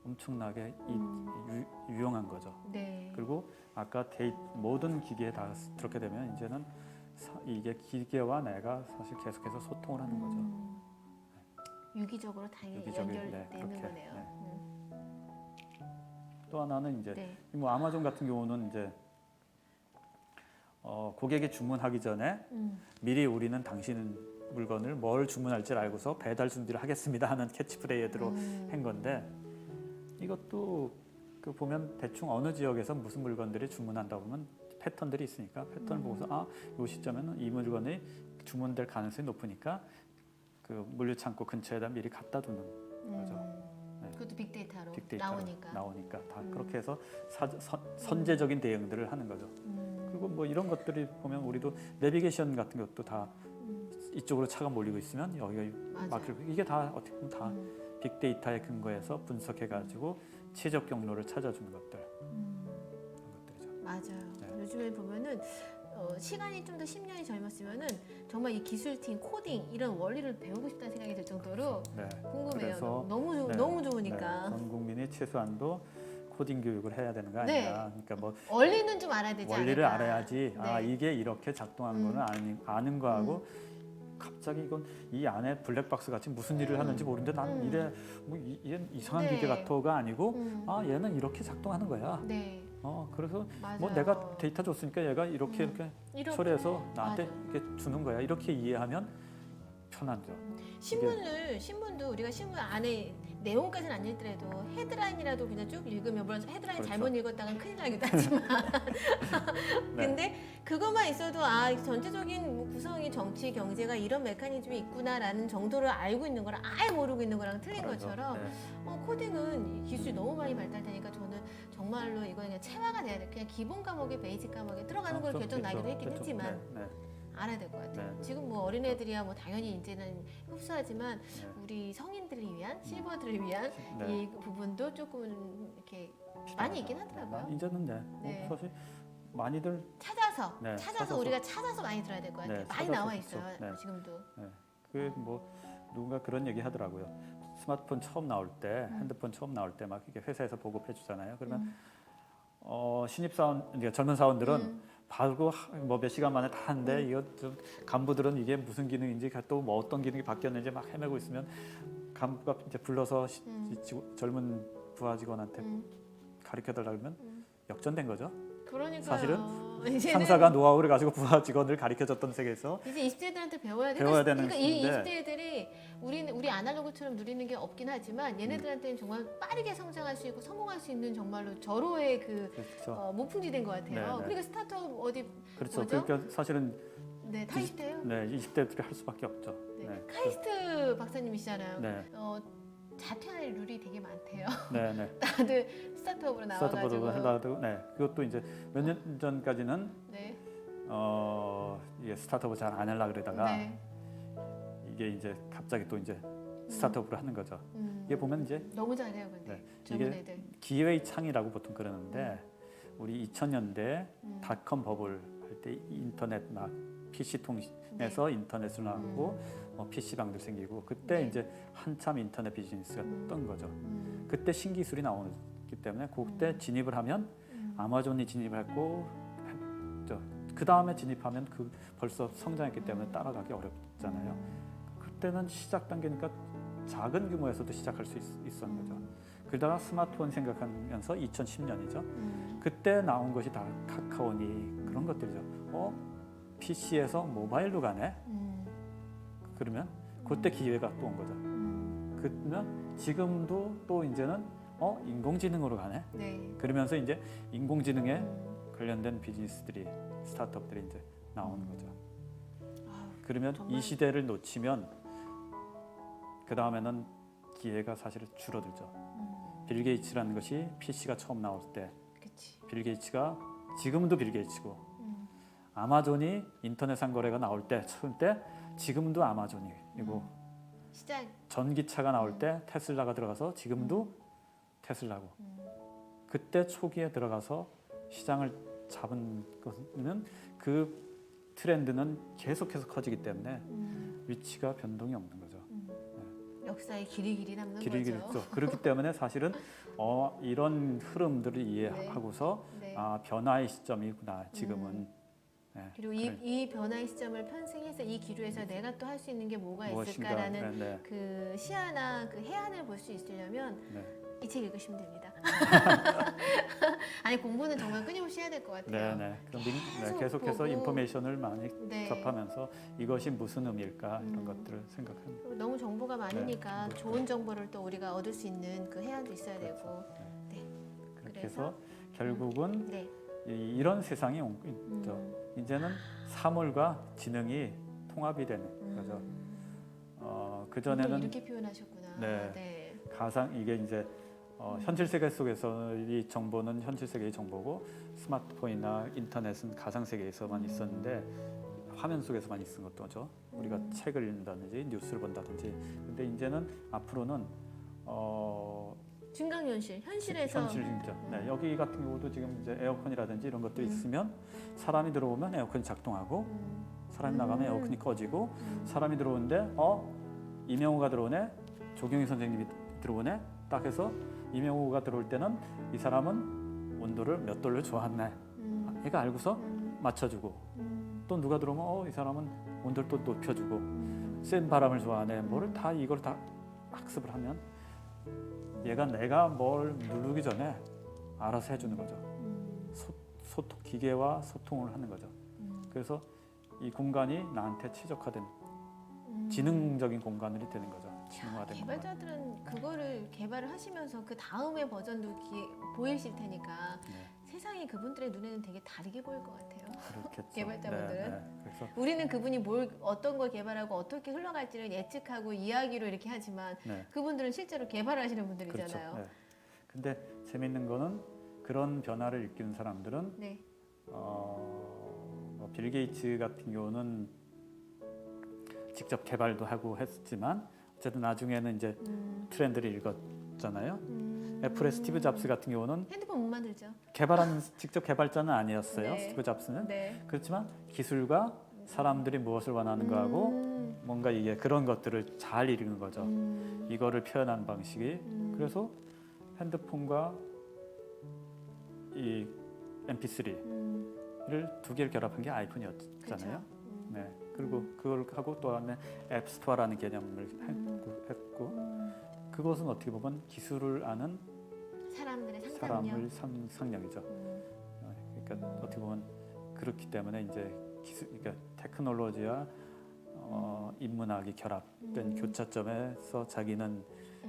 엄청나게 유용한 거죠. 네. 그리고 아까 모든 기계에 다 그렇게 되면 이제는 이게 기계와 내가 사실 계속해서 소통을 하는 거죠. 유기적으로 다 연결되는 그렇게, 거네요. 네. 또 하나는 이제 네. 뭐 아마존 같은 경우는 이제 고객이 주문하기 전에 미리 우리는 당신 물건을 뭘 주문할지를 알고서 배달 준비를 하겠습니다 하는 캐치프레이즈로 한 건데 이것도 그 보면 대충 어느 지역에서 무슨 물건들이 주문한다 보면 패턴들이 있으니까 패턴을 보고서 이 시점에는 이 물건이 주문될 가능성이 높으니까 그 물류창고 근처에다 미리 갖다 두는 거죠. 네. 그것도 빅데이터로 빅데이터로 나오니까. 다 그렇게 해서 선제적인 대응들을 하는 거죠. 그리고 뭐 이런 것들이 보면 우리도 내비게이션 같은 것도 다 이쪽으로 차가 몰리고 있으면 여기가 막히고 이게 다 어떻게 보면 다 빅데이터에 근거해서 분석해가지고 최적 경로를 찾아주는 것들 그런 것들이죠. 맞아요. 네. 요즘에 보면은 시간이 좀 더 10년이 젊었으면은 정말 이 기술팀, 코딩 이런 원리를 배우고 싶다는 생각이 들 정도로 네. 궁금해요. 그래서 너무 네. 좋으니까. 전 국민이 최소한도 코딩 교육을 해야 되는 거 네. 아니냐. 그러니까 뭐 원리는 좀 알아야 되지 원리를 않을까. 알아야지. 아 네. 이게 이렇게 작동하는 거는 아는 거하고 갑자기 이건 이 안에 블랙박스 같이 무슨 일을 하는지 모르는데 나는 이래 뭐 얘는 이상한 네. 기계 같아가 아니고 아 얘는 이렇게 작동하는 거야. 네. 그래서 맞아요. 뭐 내가 데이터 줬으니까 얘가 이렇게 처리해서 나한테 맞아. 이렇게 주는 거야. 이렇게 이해하면 편하죠. 신문도 우리가 신문 안에 내용까지는 안 읽더라도 헤드라인이라도 그냥 쭉 읽으면 물론 헤드라인 그렇죠. 잘못 읽었다간 큰일 나기도 하지만 네. 근데 그것만 있어도 전체적인 뭐 구성이 정치 경제가 이런 메커니즘이 있구나라는 정도를 알고 있는 거랑 아예 모르고 있는 거랑 틀린 그렇죠. 것처럼 네. 코딩은 기술이 너무 많이 발달되니까 저는 정말로 이거는 그냥 체화가 돼야 돼. 그냥 기본 과목에 베이직 과목에 들어가는 걸 결정 나기도 했긴 했지만 네. 알아야 될 것 같아요. 네. 지금 뭐 어린애들이야 뭐 당연히 이제는 흡수하지만 네. 우리 성인들을 위한 실버들을 위한 네. 이 부분도 조금 이렇게 많이 있긴 하더라고요. 이제는 네. 사실 많이들 찾아서 우리가 찾아서 많이 들어야 될 것 같아요. 네, 많이 찾아서 나와 그렇죠. 있어요. 네. 지금도. 그 뭐 누군가 그런 얘기 하더라고요. 스마트폰 처음 나올 때, 핸드폰 처음 나올 때 막 이게 회사에서 보급해 주잖아요. 그러면 신입 사원, 그러니까 젊은 사원들은 바로 뭐 몇 시간 만에 다 하는데 이거 좀 간부들은 이게 무슨 기능인지 또 뭐 어떤 기능이 바뀌었는지 막 헤매고 있으면 간부가 이제 불러서 젊은 부하 직원한테 가르쳐 달라 그러면 역전된 거죠. 그러니까요. 사실은 이제는 상사가 노하우를 가지고 부하 직원을 가르쳐 줬던 세계에서 이제 20대들한테 배워야 돼. 배워야 되는 그러니까 이 건데. 20대들이 우리 아날로그처럼 누리는 게 없긴 하지만 얘네들한테는 정말 빠르게 성장할 수 있고 성공할 수 있는 정말로 절호의 그렇죠. 무풍지대인 것 같아요. 네, 네. 그러니까 스타트업 어디 그렇죠. 뭐죠? 그러니까 사실은 네, 다 20대예요. 네, 20대들이 할 수밖에 없죠. 네. 카이스트 박사님이시잖아요. 네. 자퇴할 룰이 되게 많대요. 네, 네. 다들 스타트업으로 나와가지고. 스타트업으로 하려고 네. 그것도 이제 몇 년 전까지는 네. 이게 스타트업을 잘 안 하려고 그러다가 네. 이게 이제 갑자기 또 이제 스타트업으로 하는 거죠. 이게 보면 이제 너무 잘해요, 근데 네. 젊은 이게 애들. 기회의 창이라고 보통 그러는데 우리 2000년대 닷컴 버블 할 때 인터넷 막 PC 통신에서 인터넷으로 나오고 PC방들 생기고 그때 네. 이제 한참 인터넷 비즈니스가 떴던 거죠. 그때 신기술이 나오기 때문에 그때 진입을 하면 아마존이 진입했고 그 다음에 진입하면 벌써 성장했기 때문에 따라가기 어렵잖아요. 그때는 시작 단계니까 작은 규모에서도 시작할 수 있었는 거죠. 그러다가 스마트폰 생각하면서 2010년이죠. 그때 나온 것이 다 카카오니 그런 것들이죠. PC에서 모바일로 가네. 그러면 그때 기회가 또 온 거죠. 그러면 지금도 또 이제는 인공지능으로 가네. 네. 그러면서 이제 인공지능에 관련된 비즈니스들이 스타트업들이 이제 나오는 거죠. 그러면 정말. 이 시대를 놓치면 그 다음에는 기회가 사실 줄어들죠. 빌 게이츠라는 것이 PC가 처음 나올 때, 그치. 빌 게이츠가 지금도 빌 게이츠고, 아마존이 인터넷 상거래가 나올 때 처음 때 지금도 아마존이고, 시작. 전기차가 나올 때 테슬라가 들어가서 지금도 테슬라고. 그때 초기에 들어가서 시장을 잡은 것은 그 트렌드는 계속해서 커지기 때문에 위치가 변동이 없는 거죠. 역사의 길이 남는 길이 거죠. 길죠. 그렇기 때문에 사실은 이런 흐름들을 이해하고서 네. 변화의 시점이구나 지금은. 네. 그리고 이 변화의 시점을 편승해서 이 기류에서 내가 또 할 수 있는 게 뭐가 무엇인가. 있을까라는 네, 네. 그 시야나 그 해안을 볼 수 있으려면 네. 이 책 읽으시면 됩니다. 아니 공부는 정말 끊임없이 해야 될 것 같아요. 네, 네. 그럼 계속 계속해서 보고. 인포메이션을 많이 네. 접하면서 이것이 무슨 의미일까 이런 것들을 생각합니다. 그리고 너무 정보가 많으니까 네. 좋은 정보를 또 우리가 얻을 수 있는 그 해안도 있어야 그렇죠. 되고. 네. 그렇게 그래서? 해서 결국은 네. 이런 세상이 있죠. 이제는 사물과 지능이 통합이 되는 거죠. 그 전에는 이렇게 표현하셨구나. 네. 네. 가상 이게 이제 현실 세계 속에서 이 정보는 현실 세계의 정보고 스마트폰이나 인터넷은 가상 세계에서만 있었는데 화면 속에서만 있는 것도죠. 우리가 책을 읽는다든지 뉴스를 본다든지. 근데 이제는 앞으로는 증강현실, 현실에서 현실 진짜. 네, 여기 같은 경우도 지금 이제 에어컨이라든지 이런 것들이 있으면 사람이 들어오면 에어컨이 작동하고 사람이 나가면 에어컨이 꺼지고 사람이 들어오는데 이명호가 들어오네, 조경희 선생님이 들어오네, 딱 해서 이명호가 들어올 때는 이 사람은 온도를 몇 도를 좋아하네, 얘가 알고서 맞춰주고, 또 누가 들어오면 이 사람은 온도를 또 높여주고, 센 바람을 좋아하네, 뭐를 다 이걸 다 학습을 하면 얘가 내가 뭘 누르기 전에 알아서 해주는 거죠. 소통, 기계와 소통을 하는 거죠. 그래서 이 공간이 나한테 최적화된 지능적인 공간이 되는 거죠. 지능화된 공간. 개발자들은 그거를 개발을 하시면서 그 다음의 버전도 보이실 테니까 네. 세상이 그분들의 눈에는 되게 다르게 보일 것 같아요. 그렇겠죠. 개발자분들은. 네. 그래서 우리는 그분이 어떤 걸 개발하고 어떻게 흘러갈지를 예측하고 이야기로 이렇게 하지만 네. 그분들은 실제로 개발하시는 분들이잖아요. 그렇죠. 네. 근데 재밌는 거는 그런 변화를 일으키는 사람들은 네. 빌 게이츠 같은 경우는 직접 개발도 하고 했지만 어쨌든 나중에는 이제 트렌드를 읽었잖아요. 애플의 스티브 잡스 같은 경우는 핸드폰 못 만들죠. 직접 개발자는 아니었어요. 네. 스티브 잡스는. 네. 그렇지만 기술과 사람들이 무엇을 원하는 거하고 뭔가 이게 그런 것들을 잘 읽는 거죠. 이거를 표현한 방식이. 그래서 핸드폰과 이 MP3를 두 개를 결합한 게 아이폰이었잖아요. 네. 그리고 그걸 하고 또 다음에 앱스토어라는 개념을 했고 그것은 어떻게 보면 기술을 아는 사람들의 사람을 상상력이죠. 그러니까 어떻게 보면 그렇기 때문에 이제 그러니까 테크놀로지와 인문학이 결합된 교차점에서 자기는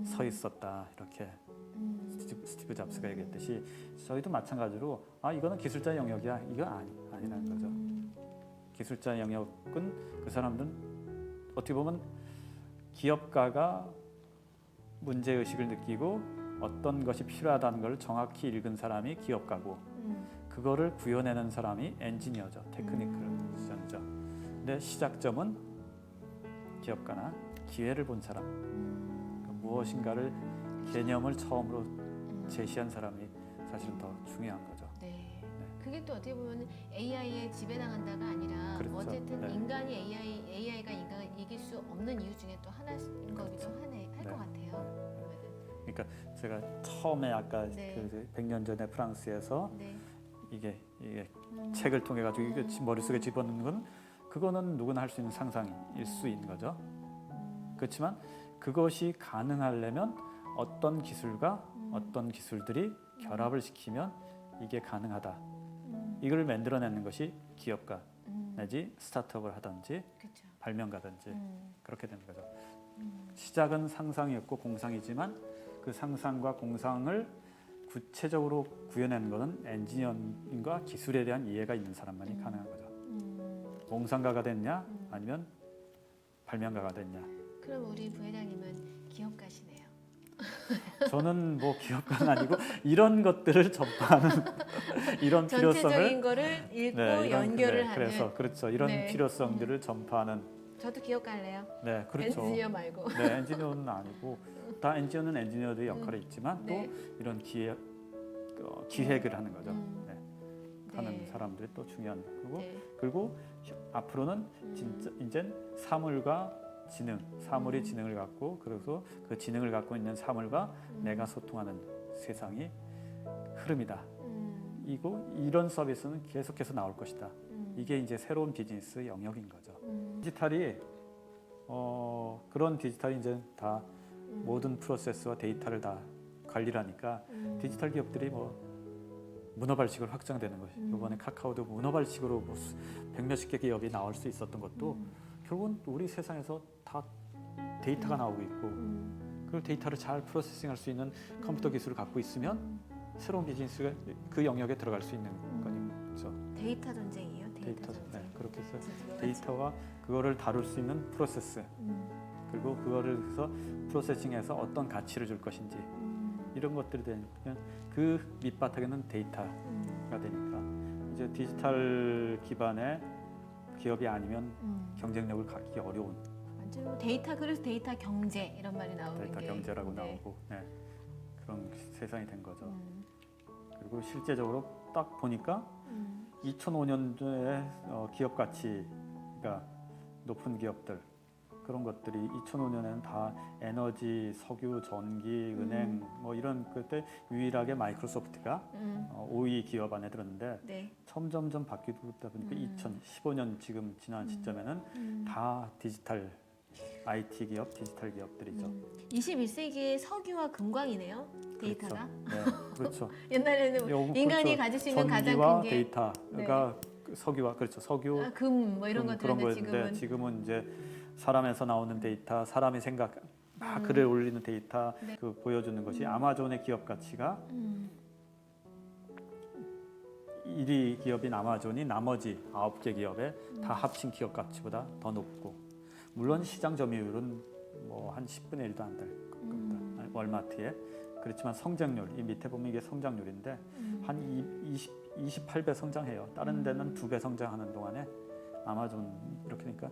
서 있었다, 이렇게 스티브 잡스가 얘기했듯이 저희도 마찬가지로 이거는 기술자 영역이야, 이거 아니라는 거죠. 기술자 영역은 그 사람들은 어떻게 보면 기업가가 문제의식을 느끼고 어떤 것이 필요하다는 걸 정확히 읽은 사람이 기업가고 그거를 구현해내는 사람이 엔지니어죠. 테크니컬이죠. 근데 시작점은 기업가나 기회를 본 사람, 무엇인가를 개념을 처음으로 제시한 사람이 사실은 더 중요한 거죠. 네. 그게 또 어떻게 보면 AI에 지배당한다가 아니라 그렇죠. 어쨌든 네. 인간이 AI가 인간을 이길 수 없는 이유 중에 또 하나인 거기도 할 것 같아요. 그러니까 제가 처음에 아까 그 100년 전에 프랑스에서 이게 책을 통해 가지고 이게 머릿속에 집어넣는 건 그거는 누구나 할 수 있는 상상일 수 있는 거죠. 그렇지만 그것이 가능하려면 어떤 기술과 어떤 기술들이 결합을 시키면 이게 가능하다. 이걸 만들어내는 것이 기업가 내지 스타트업을 하든지 그쵸. 발명가든지 그렇게 되는 거죠. 시작은 상상이었고 공상이지만 그 상상과 공상을 구체적으로 구현하는 것은 엔지니어링과 기술에 대한 이해가 있는 사람만이 가능한 거죠. 공상가가 됐냐 아니면 발명가가 됐냐. 그럼 우리 부회장님은 기업가시네요. 저는 뭐 기업가는 아니고 이런 것들을 전파하는 이런 전체적인 필요성을 거를 읽고 이런, 연결을 하는. 그래서 그렇죠. 이런 필요성들을 전파하는. 저도 기업가 할래요. 네, 그렇죠. 엔지니어 말고. 네, 엔지니어는 아니고 다 엔지니어는 엔지니어들의 역할이 있지만 또 이런 기획을 하는 거죠. 하는 사람들이 또 중요한 거고 그리고 앞으로는 진짜 이제 사물과 지능, 사물이 지능을 갖고 그래서 그 지능을 갖고 있는 사물과 내가 소통하는 세상이 흐름이다. 이런 서비스는 계속해서 나올 것이다. 이게 이제 새로운 비즈니스 영역인 거죠. 디지털이 그런 디지털이 이제 다 모든 프로세스와 데이터를 다 관리를 하니까 디지털 기업들이 뭐 문어발식으로 확장되는 것이 이번에 카카오도 문어발식으로 뭐 100몇십 개 기업이 나올 수 있었던 것도 결국은 우리 세상에서 다 데이터가 나오고 있고 그 데이터를 잘 프로세싱할 수 있는 컴퓨터 기술을 갖고 있으면 새로운 비즈니스가 그 영역에 들어갈 수 있는 거죠. 데이터 전쟁이에요. 데이터 전쟁. 네, 그렇게 해서 데이터와 그거를 다룰 수 있는 프로세스 그리고 그거를 해서 프로세싱해서 어떤 가치를 줄 것인지 이런 것들이 되면 그 밑바닥에는 데이터가 되니까 이제 디지털 기반의 기업이 아니면 경쟁력을 갖기 어려운 지금 데이터 그래서 데이터 경제 이런 말이 나오는 데이터 게 경제라고 네. 나오고 그런 세상이 된 거죠. 음. 그리고 실제적으로 딱 보니까 2005년도에 기업 가치가 높은 기업들 그런 것들이 2005년에는 다 에너지, 석유, 전기, 은행 뭐 이런 그때 유일하게 마이크로소프트가 5위 기업 안에 들었는데 네. 점점점 바뀌고 있다 보니까 2015년 지금 지난 시점에는 다 디지털 IT 기업, 디지털 기업들이죠. 21세기의 석유와 금광이네요. 데이터가. 그렇죠. 네, 그렇죠. 옛날에는 인간이 그렇죠. 가질 수 있는 가장 전기와 큰 게 데이터가 석유와 그렇죠. 석유, 금 뭐 이런 그런 것들인데 거였는데 지금은 이제 사람에서 나오는 데이터, 사람이 생각 막 글을 올리는 데이터 네. 그 보여주는 것이 아마존의 기업 가치가 1위 기업인 아마존이 나머지 9개 기업의 다 합친 기업 가치보다 더 높고 물론 시장 점유율은 뭐 한 10분의 1도 안 될 겁니다. 월마트에 그렇지만 성장률 이 밑에 보면 이게 성장률인데 한 28배 성장해요. 다른 데는 2배 성장하는 동안에 아마존 이렇게 하니까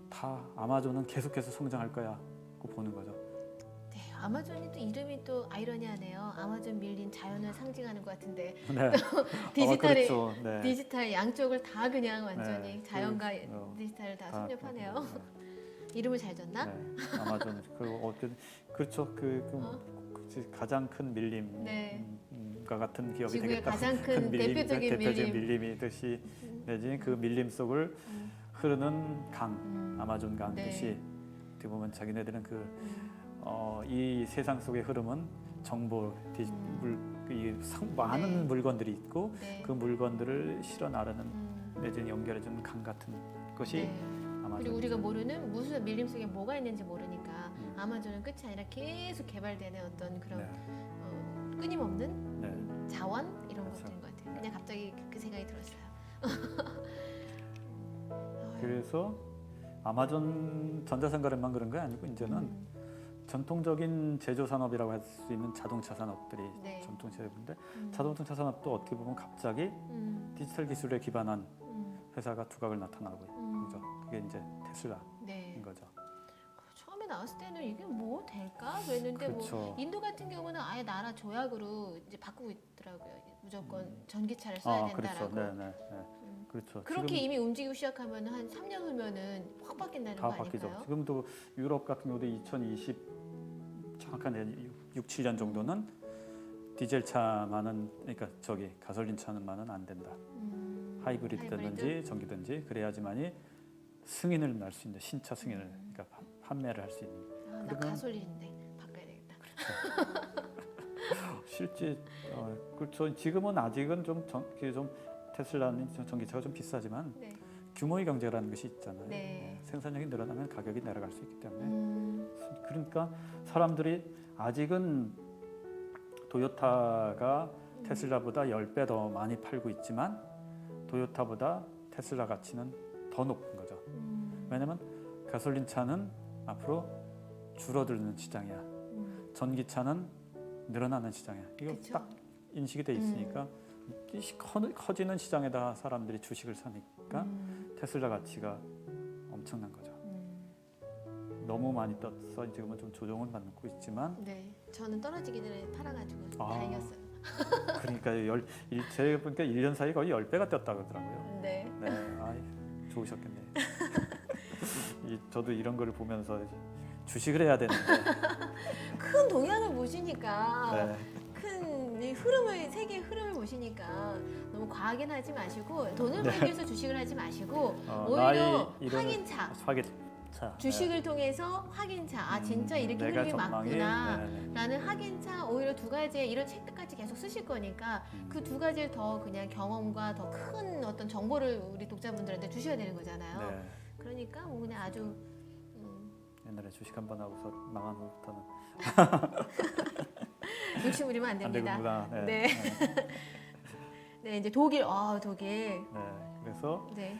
다 아마존은 계속해서 성장할 거야 고 보는 거죠. 네, 아마존이 또 이름이 또 아이러니하네요. 아마존 밀린 자연을 상징하는 것 같은데 네. 디지털이 그렇죠. 네. 디지털 양쪽을 다 그냥 완전히 네, 자연과 그, 디지털을 다 다 섭렵하네요. 네. 이름을 잘 줬나? 네, 아마존 그렇죠. 가장 큰 밀림과 네. 같은 기업이 지구의 되겠다. 가장 큰 대표적인 밀림. 밀림이듯이 내지 그 밀림 속을 흐르는 강, 아마존 강 네. 듯이 어떻게 보면 자기네들은 이 세상 속의 흐름은 정보, 많은 물건들이 있고 네. 그 물건들을 실어 나르는 내지 연결해주는 강 같은 것이 네. 아마존. 그리고 우리가 모르는 무슨 밀림 속에 뭐가 있는지 모르니까 아마존은 끝이 아니라 계속 개발되는 어떤 그런 네. 끊임없는 네. 자원 이런 그렇죠. 것들인 것 같아요. 그냥 갑자기 그 생각이 들었어요. 그래서 아마존 전자상가를만 그런 게 아니고 이제는 전통적인 제조 산업이라고 할 수 있는 자동차 산업들이 네. 전통 제조인데 자동차 산업도 어떻게 보면 갑자기 디지털 기술에 기반한 회사가 두각을 나타나고 있는 거죠. 그게 이제 테슬라인 네. 거죠. 처음에 나왔을 때는 이게 뭐 될까 그랬는데 그렇죠. 뭐 인도 같은 경우는 아예 나라 조약으로 이제 바꾸고 있더라고요. 무조건 전기차를 써야 된다라고. 그렇죠. 네. 그렇죠. 그렇게 지금 이미 움직이기 시작하면 한 3년 후면은 확 바뀐다는 다 거 바뀌죠. 아닐까요? 지금도 유럽 같은 경우도 2020 정확한 6, 7년 정도는 디젤 차만은 그러니까 가솔린 차는만은 안 된다. 하이브리드든지 전기든지 그래야지만이 승인을 날 수 있는 신차 승인을 그러니까 판매를 할 수 있는. 나 그러면- 가솔린인데 바꿔야 되겠다. 실제 그렇죠. 지금은 아직은 좀 테슬라는 전기차가 좀 비싸지만 네. 규모의 경제라는 것이 있잖아요. 네. 생산량이 늘어나면 가격이 내려갈 수 있기 때문에 그러니까 사람들이 아직은 토요타가 테슬라보다 10배 더 많이 팔고 있지만 토요타보다 테슬라 가치는 더 높은 거죠. 왜냐하면 가솔린 차는 앞으로 줄어드는 시장이야. 전기차는 늘어나는 시장이야. 이거 그쵸? 딱 인식이 돼 있으니까 이 커지는 시장에다 사람들이 주식을 사니까 테슬라 가치가 엄청난 거죠. 너무 많이 떴어. 지금은 좀 조정을 받고 있지만 네, 저는 떨어지기 전에 팔아가지고 아. 다행이었어요. 그러니까 제가 보니까 1년 사이 거의 10배가 뛰었다 그러더라고요. 네. 네, 좋으셨겠네요. 저도 이런 거를 보면서 주식을 해야 되는데 큰 동향을 보시니까 네. 큰 이 흐름을 세계의 흐름을 보시니까 너무 과하게는 하지 마시고 돈을 벌기 위해서 주식을 하지 마시고 오히려 확인차 주식을 통해서 확인차 진짜 이렇게 내가 흐름이 전망이, 맞구나 네. 라는 확인차 오히려 두 가지의 이런 책까지 계속 쓰실 거니까 그 두 가지를 더 그냥 경험과 더 큰 어떤 정보를 우리 독자분들한테 주셔야 되는 거잖아요. 네. 그러니까 뭐 그냥 아주 옛날에 주식 한번 하고서 망한 후부터는 욕심 부리면 안 안 됩니다. 되는구나. 네. 네. 네, 이제 독일. 네. 그래서 네.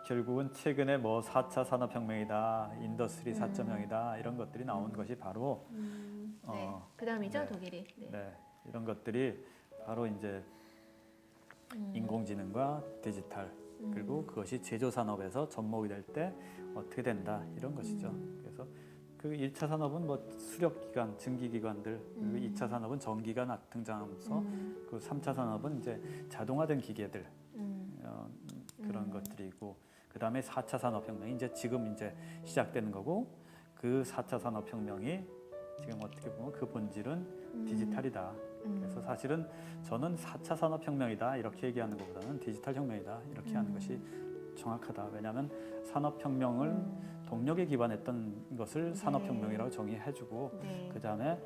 결국은 최근에 뭐 4차 산업혁명이다, 인더스트리 4.0이다 이런 것들이 나온 것이 바로 네. 그다음이죠, 네. 독일이. 네. 네, 이런 것들이 바로 이제 인공지능과 디지털 그리고 그것이 제조 산업에서 접목이 될 때 어떻게 된다 이런 것이죠. 그래서 그 1차 산업은 뭐 수력 기관, 증기 기관들, 그리고 2차 산업은 전기가 등장하면서 그 3차 산업은 이제 자동화된 기계들 그런 것들이고 그다음에 4차 산업혁명이 이제 지금 이제 시작되는 거고 그 4차 산업혁명이 지금 어떻게 보면 그 본질은 디지털이다. 그래서 사실은 저는 4차 산업혁명이다 이렇게 얘기하는 것보다는 디지털 혁명이다 이렇게 하는 것이 정확하다. 왜냐하면 산업혁명을 동력에 기반했던 것을 산업혁명이라고 정의해주고 네. 그 다음에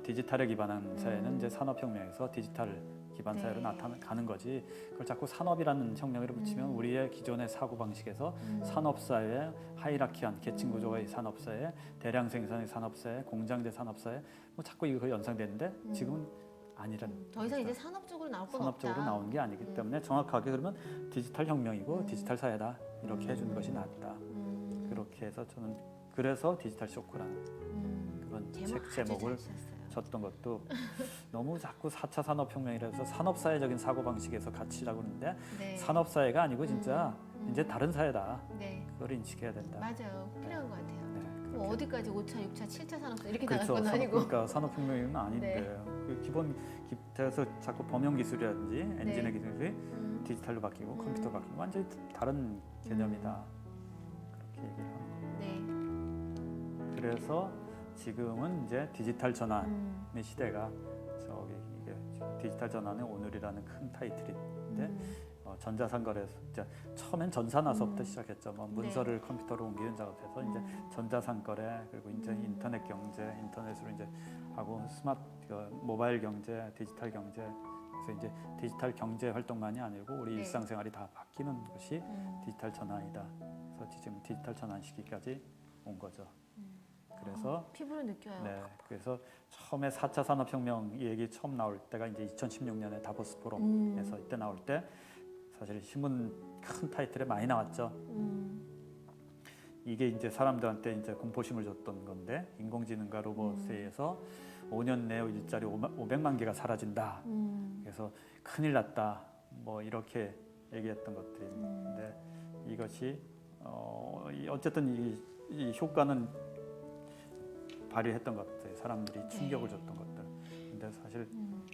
디지털에 기반한 사회는 이제 산업혁명에서 디지털 기반 사회로 네. 나타가는 거지. 그걸 자꾸 산업이라는 혁명을 붙이면 우리의 기존의 사고 방식에서 산업사회, 하이라키한 계층 구조의 산업사회, 대량 생산의 산업사회, 공장제 산업사회 뭐 자꾸 이거 연상되는데 지금은 아니란. 더 이상 이제 산업적으로 나올 건 산업적으로 없다. 나오는 게 아니기 때문에 정확하게 그러면 디지털 혁명이고 디지털 사회다 이렇게 해주는 것이 낫다. 그렇게 해서 저는 그래서 디지털 쇼크라는 그런 책 제목을 줬던 것도 너무 자꾸 4차 산업혁명이라서 산업사회적인 사고방식에서 가치라고 그러는데 네. 산업사회가 아니고 진짜 이제 다른 사회다. 네. 그걸 인식해야 된다. 맞아요. 필요한 것 같아요. 네, 뭐 그렇게. 어디까지 5차, 6차, 7차 산업사 이렇게 그렇죠. 나갈 건 아니고. 그러니까 산업혁명은 아닌데 네. 그 기본 기타에서 자꾸 범용 기술이라든지 엔진의 기술이 디지털로 바뀌고 컴퓨터 바뀌고 완전히 다른 개념이다. 그렇게 얘기를 하는 거예요. 네. 그래서 지금은 이제 디지털 전환의 시대가 저기 이게 디지털 전환의 오늘이라는 큰 타이틀인데 전자상거래에서 이제 처음엔 전산화서부터 시작했죠. 뭐 문서를 컴퓨터로 옮기는 작업에서 이제 전자상거래 그리고 이제 인터넷 경제, 인터넷으로 이제 하고 스마트 모바일 경제, 디지털 경제. 그래서 이제 디지털 경제 활동만이 아니고 우리 네. 일상생활이 다 바뀌는 것이 디지털 전환이다. 그래서 지금 디지털 전환 시기까지 온 거죠. 그래서 피부로 느껴요. 네, 그래서 처음에 4차 산업혁명 이 얘기 처음 나올 때가 이제 2016년에 다보스 포럼에서 이때 나올 때 사실 신문 큰 타이틀에 많이 나왔죠. 이게 이제 사람들한테 이제 공포심을 줬던 건데 인공지능과 로봇에 의해서 5년 내에 일자리 500만 개가 사라진다. 그래서 큰일 났다. 뭐 이렇게 얘기했던 것들인데 이것이 어쨌든 이 효과는 발휘했던 것들, 사람들이 충격을 줬던 것들. 근데 사실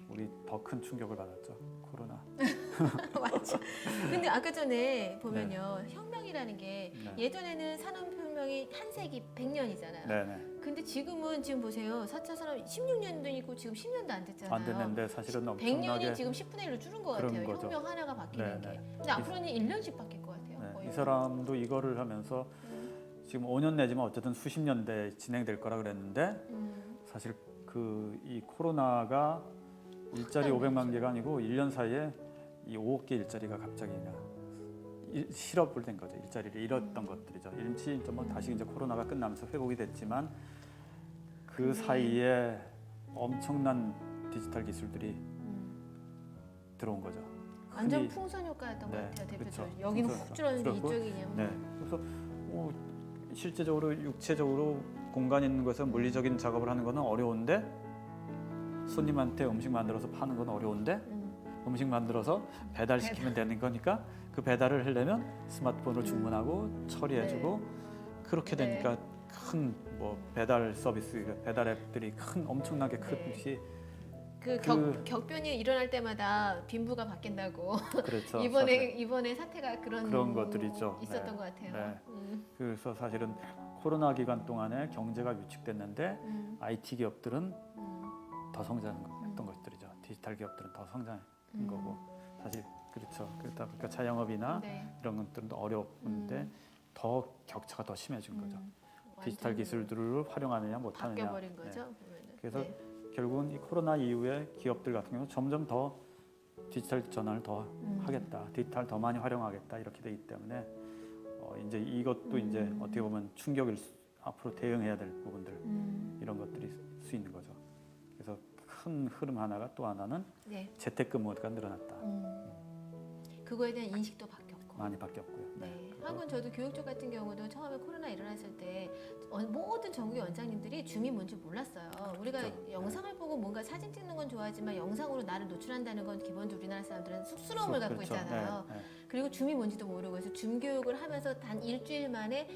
우리 더 큰 충격을 받았죠. 코로나. 맞죠. 근데 아까 전에 보면요. 혁명이라는 게 네. 예전에는 산업혁명이 한 세기 100년이잖아요. 네네. 근데 지금은 지금 보세요. 4차 산업 16년도이고 지금 10년도 안 됐잖아요. 안 됐는데 사실은 100년이 엄청나게 지금 10분의 1로 줄은 것 그런 같아요. 거죠. 혁명 하나가 바뀌는 네, 게. 네. 근데 앞으로는 1년씩 바뀔 것 같아요. 네, 거의. 이 사람도 이거를 하면서 지금 5년 내지만 어쨌든 수십 년대 진행될 거라 그랬는데 사실 이 코로나가 일자리 500만 개가 아니고 1년 사이에 이 5억 개 일자리가 갑자기 그냥 실업을 된 거죠. 일자리를 잃었던 것들이죠. 일시 뭐 다시 이제 코로나가 끝나면서 회복이 됐지만 그 사이에 엄청난 디지털 기술들이 들어온 거죠. 완전 흔히 풍선 효과였던 네, 것 같아요. 대표적으로. 그렇죠. 여기는 풍선 훅 줄었는데 줄었고, 이쪽이 그냥 네. 그래서 실제적으로 육체적으로 공간 있는 곳에서 물리적인 작업을 하는 거는 어려운데 손님한테 음식 만들어서 파는 건 어려운데 음식 만들어서 배달시키면 되는 거니까 그 배달을 하려면 스마트폰으로 주문하고 처리해주고 그렇게 되니까 큰 뭐 배달 서비스, 배달 앱들이 큰 엄청나게 크듯이 격변이 일어날 때마다 빈부가 바뀐다고. 그렇죠. 이번에 사태가 그런 것들이죠. 있었던 네. 것 같아요. 네. 그래서 사실은 코로나 기간 동안에 경제가 위축됐는데 IT 기업들은 더 성장했던 것들이죠. 디지털 기업들은 더 성장한 거고 사실 그렇죠. 그러다 보니까 자영업이나 네. 이런 것들은 어려운데 더 격차가 더 심해진 거죠. 디지털 기술들을 활용하느냐 못하느냐. 바뀌어버린 거죠. 보면은. 그래서 네. 결국은 이 코로나 이후에 기업들 같은 경우는 점점 더 디지털 전환을 더 하겠다, 디지털 더 많이 활용하겠다 이렇게 되기 때문에 이제 이것도 이제 어떻게 보면 충격일 앞으로 대응해야 될 부분들 이런 것들이 수 있는 거죠. 그래서 큰 흐름 하나가 또 하나는 네. 재택근무가 늘어났다. 그거에 대한 인식도 바뀌었고. 많이 바뀌었고요. 네. 한군 저도 교육 쪽 같은 경우도 처음에 코로나 일어났을 때 모든 전국 원장님들이 줌이 뭔지 몰랐어요. 우리가 그렇죠. 영상을 보고 뭔가 사진 찍는 건 좋아하지만 영상으로 나를 노출한다는 건 기본적으로 우리나라 사람들은 쑥스러움을 갖고 그렇죠. 있잖아요. 네, 네. 그리고 줌이 뭔지도 모르고 그래서 줌 교육을 하면서 단 일주일 만에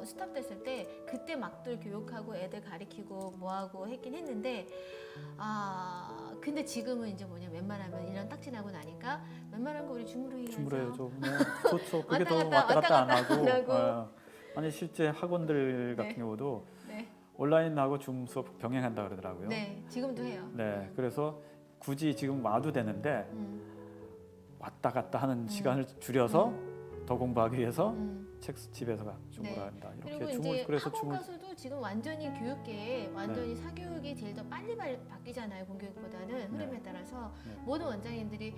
스탑됐을 때 그때 막들 교육하고 애들 가리키고 뭐하고 했긴 했는데 근데 지금은 이제 뭐냐 웬만하면 1년 딱 지나고 나니까 웬만한 거 우리 줌으로 해야죠. 줌으로 해야죠. 네, 좋죠. 그게 더 왔다 왔다 갔다 안 갔다 하고. 안 하고. 아니 실제 학원들 같은 네. 경우도 네. 온라인하고 줌 수업 병행한다 그러더라고요. 네, 지금도 해요. 네, 그래서 굳이 지금 와도 되는데 왔다 갔다 하는 시간을 줄여서 더 공부하기 위해서 책 집에서 줌으로 네. 한다. 이렇게 그리고 줌을 이제 그래서 학원 줌을 가서도 지금 완전히 교육계에 완전히 사교육이 제일 더 빨리 바뀌잖아요. 공교육보다는 흐름에 네. 따라서 네. 모든 원장님들이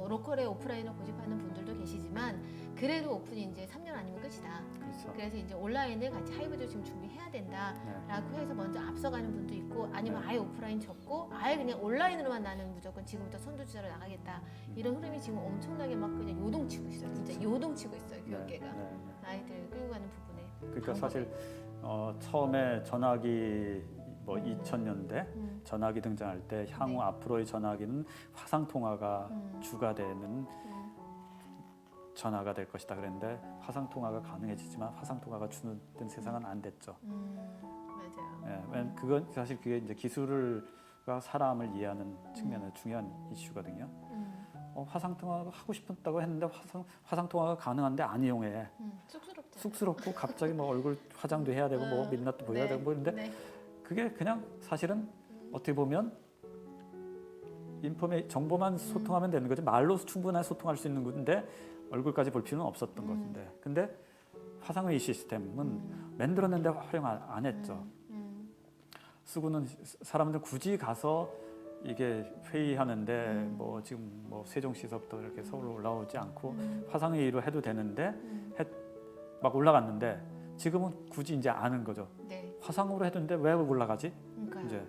로컬에 오프라인을 고집하는 분들도 계시지만 그래도 오픈이 이제 3년 아니면 끝이다. 그렇죠. 그래서 이제 온라인을 같이 하이브드 지금 준비해야 된다라고 해서 먼저 앞서가는 분도 있고 아니면 네. 아예 오프라인 접고 아예 그냥 온라인으로만 나는 무조건 지금부터 선두주자로 나가겠다. 이런 흐름이 지금 엄청나게 막 그냥 요동치고 있어요. 진짜 요동치고 있어요. 교육계가. 네, 네, 네. 아이들 끌고 가는 부분에. 그러니까 사실 처음에 전화기 뭐 2000년대 전화기 등장할 때 향후 네. 앞으로의 전화기는 화상 통화가 주가 되는 전화가 될 것이다 그랬는데 화상 통화가 가능해지지만 화상 통화가 주는 세상은 안 됐죠. 맞아요. 예, 왜냐면 그건 사실 그게 이제 기술과 사람을 이해하는 측면의 중요한 이슈거든요. 화상 통화가 하고 싶었다고 했는데 화상 통화가 가능한데 안 이용해. 쑥스럽죠. 쑥스럽고 갑자기 뭐 얼굴 화장도 해야 되고 뭐 민낯도 보여야 되고 뭐 이런데 네. 그게 그냥 사실은 어떻게 보면 정보만 소통하면 되는 거죠. 말로 충분히 소통할 수 있는 건데 얼굴까지 볼 필요는 없었던 것인데 근데 화상회의 시스템은 만들었는데 활용 안 했죠. 쓰고는 사람들 굳이 가서 이게 회의하는데 뭐 지금 뭐 세종시서부터 이렇게 서울로 올라오지 않고 화상회의로 해도 되는데 막 올라갔는데 지금은 굳이 이제 아는 거죠. 네. 화상으로 해도는데 왜 올라가지? 그러니까요. 이제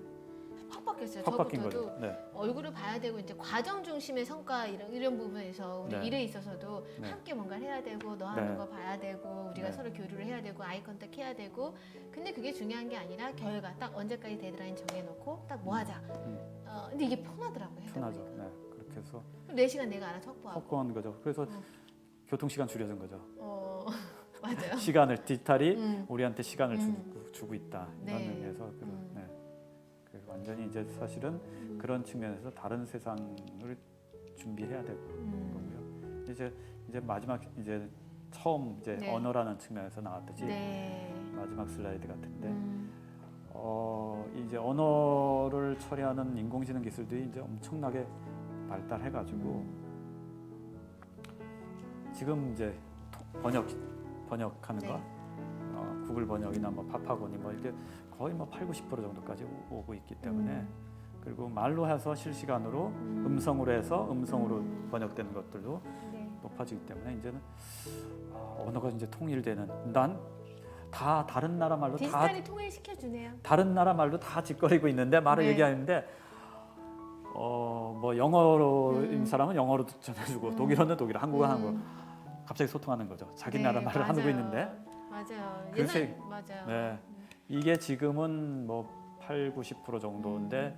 확 바뀌었어요. 확 바뀐 저부터도 거죠. 네. 얼굴을 봐야 되고 이제 과정 중심의 성과 이런 부분에서 우리 네. 일에 있어서도 네. 함께 뭔가를 해야 되고 너 하는 네. 거 봐야 되고 우리가 네. 서로 교류를 해야 되고 아이 컨택 해야 되고 근데 그게 중요한 게 아니라 결과 딱 언제까지 데드라인 정해놓고 딱 뭐 하자. 근데 이게 편하더라고요. 해다 편하죠. 보니까. 네. 그렇게 해서 4시간 내가 알아서 확보하고. 확보한 거죠. 그래서 교통시간 줄여준 거죠. 맞아요. 시간을 디지털이 우리한테 시간을 음. 주고 있다 이런 네. 의미에서 네. 완전히 이제 사실은 그런 측면에서 다른 세상을 준비해야 될 거고요. 이제 마지막 이제 처음 이제 네. 언어라는 측면에서 나왔듯이 네. 마지막 슬라이드 같은데 이제 언어를 처리하는 인공지능 기술들이 이제 엄청나게 발달해가지고 지금 이제 번역하는 네. 거 구글 번역이나 뭐 파파고니 뭐 이렇게 거의 뭐 80, 90% 정도까지 오고 있기 때문에 그리고 말로 해서 실시간으로 음성으로 해서 음성으로 번역되는 것들도 네. 높아지기 때문에 이제는 언어가 이제 통일되는 난 다 다른 나라 말로 다 디지털이 통일시켜 주네요. 다른 나라 말로 다 짓거리고 있는데 말을 네. 얘기하는데 뭐 영어로인 사람은 영어로 전해주고 독일어는 독일어, 한국어는 한국어 갑자기 소통하는 거죠. 자기 나라 말을 맞아요. 하고 있는데 맞아요. 그래서 맞아요. 네. 이게 지금은 뭐 8, 90% 정도인데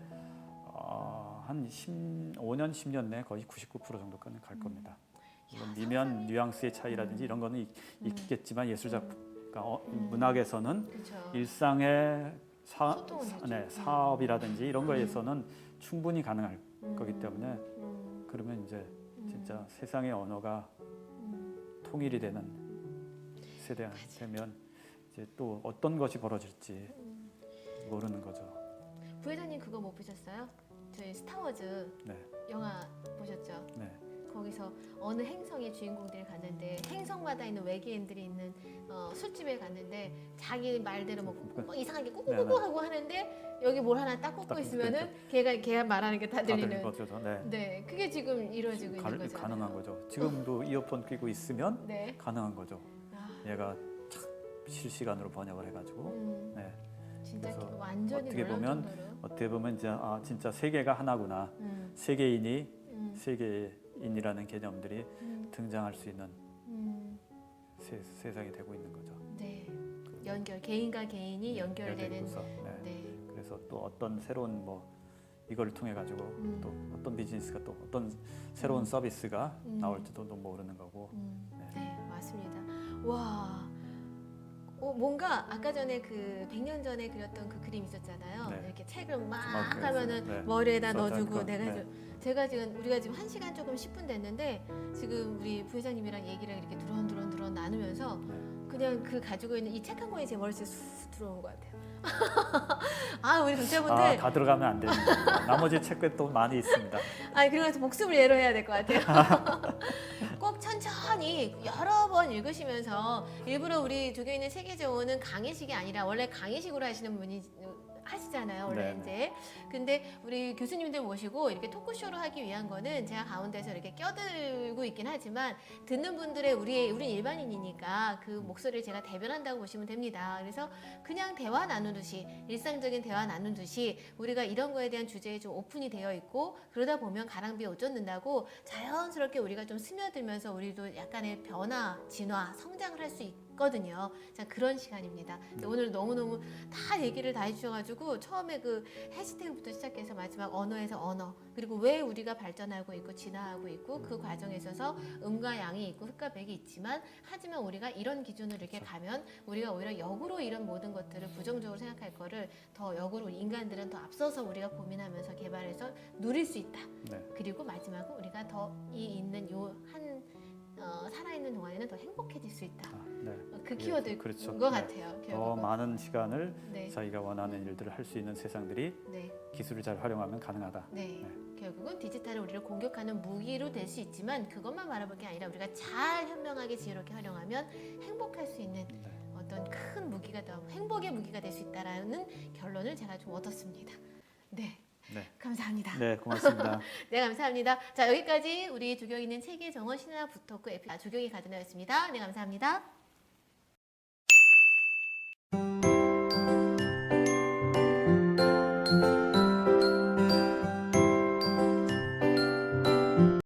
한 5년, 10년 내에 거의 99% 정도까지 갈 겁니다. 물론 미묘한 뉘앙스의 차이라든지 이런 거는 있겠지만 예술 작품, 그러니까 문학에서는 그렇죠. 일상의 소통은 되죠. 네, 사업이라든지 이런 거에서는 충분히 가능할 거기 때문에 그러면 이제 진짜 세상의 언어가 통일이 되는 세대가 되면 이제 또 어떤 것이 벌어질지 모르는 거죠. 부회장님 그거 못 보셨어요? 저희 스타워즈 네, 영화 보셨죠? 네, 거기서 어느 행성의 주인공들이 갔는데 행성마다 있는 외계인들이 있는 술집에 갔는데 자기 말대로 뭐 이상하게 꾸꾸꾸꾸 하고 하는데 여기 뭘 하나 딱 꽂고 딱 있으면은 걔가 말하는 게 다 들리는. 거죠. 네, 네, 그게 지금 이루어지고 있는 거죠. 가능한 거죠. 지금도 이어폰 끼고 있으면 네. 가능한 거죠. 아, 얘가 착 실시간으로 번역을 해가지고. 네. 진짜 그래서 완전히 어떻게 놀라운 보면 정도로. 어떻게 보면 이제 진짜 세계가 하나구나. 세계인이 세계인이라는 개념들이 등장할 수 있는 세상이 되고 있는 거죠. 네. 연결 개인과 개인이 연결되는. 연결되고서, 네. 네. 그래서 또 어떤 새로운 뭐 이걸 통해 가지고 또 어떤 비즈니스가 또 어떤 새로운 서비스가 나올지도 또 모르는 거고. 네, 맞습니다. 와, 뭔가 아까 전에 그 100년 전에 그렸던 그 그림 있었잖아요. 네. 이렇게 책을 막 그래서, 하면은 네. 머리에다 써져 넣어주고 있고, 네. 제가 지금 우리가 지금 1시간 조금 10분 됐는데 지금 우리 부회장님이랑 얘기를 이렇게 두런두런 나누면서 네. 그냥 그 가지고 있는 이 책 한 권이 제 머릿속에 쑥 들어온 것 같아요. 아, 우리 독자분들. 다 들어가면 안 됩니다. 나머지 책도 또 많이 있습니다. 그래서 복습을 예로 해야 될 것 같아요. 꼭 천천히 여러 번 읽으시면서 일부러 우리 조경있는 세계정원은 강의식이 아니라 원래 강의식으로 하시는 분이 하시잖아요. 원래 네네. 이제. 근데 우리 교수님들 모시고 이렇게 토크쇼를 하기 위한 거는 제가 가운데서 이렇게 껴들고 있긴 하지만 듣는 분들의 우린 일반인이니까 그 목소리를 제가 대변한다고 보시면 됩니다. 그래서 그냥 대화 나누듯이 일상적인 대화 나누듯이 우리가 이런 거에 대한 주제에 좀 오픈이 되어 있고 그러다 보면 가랑비에 옷 젖는다고 자연스럽게 우리가 좀 스며들면서 우리도 약간의 변화, 진화, 성장을 할 수 있거든요. 자, 그런 시간입니다. 오늘 너무너무 다 얘기를 다 해주셔가지고 처음에 그 해시태그부터 시작해서 마지막 언어에서 언어 그리고 왜 우리가 발전하고 있고 진화하고 있고 그 과정에 있어서 음과 양이 있고 흑과 백이 있지만 하지만 우리가 이런 기준으로 이렇게 가면 우리가 오히려 역으로 이런 모든 것들을 부정적으로 생각할 거를 더 역으로 인간들은 더 앞서서 우리가 고민하면서 개발해서 누릴 수 있다. 네. 그리고 마지막은 우리가 더 이 있는 요한 살아있는 동안에는 더 행복해질 수 있다. 네. 그 키워드인 그렇죠. 것 네. 같아요. 더 결국은. 많은 시간을 네. 자기가 원하는 일들을 할 수 있는 세상들이 네. 기술을 잘 활용하면 가능하다. 네. 결국은 디지털은 우리를 공격하는 무기로 될 수 있지만 그것만 바라볼 게 아니라 우리가 잘 현명하게 지혜롭게 활용하면 행복할 수 있는 네. 어떤 큰 무기가 더 행복의 무기가 될 수 있다라는 결론을 제가 좀 얻었습니다. 네. 네. 감사합니다. 네, 고맙습니다. 네, 감사합니다. 자, 여기까지 우리 조경있는 세계정원 신화 북토크 조경이 가드너였습니다. 네, 감사합니다.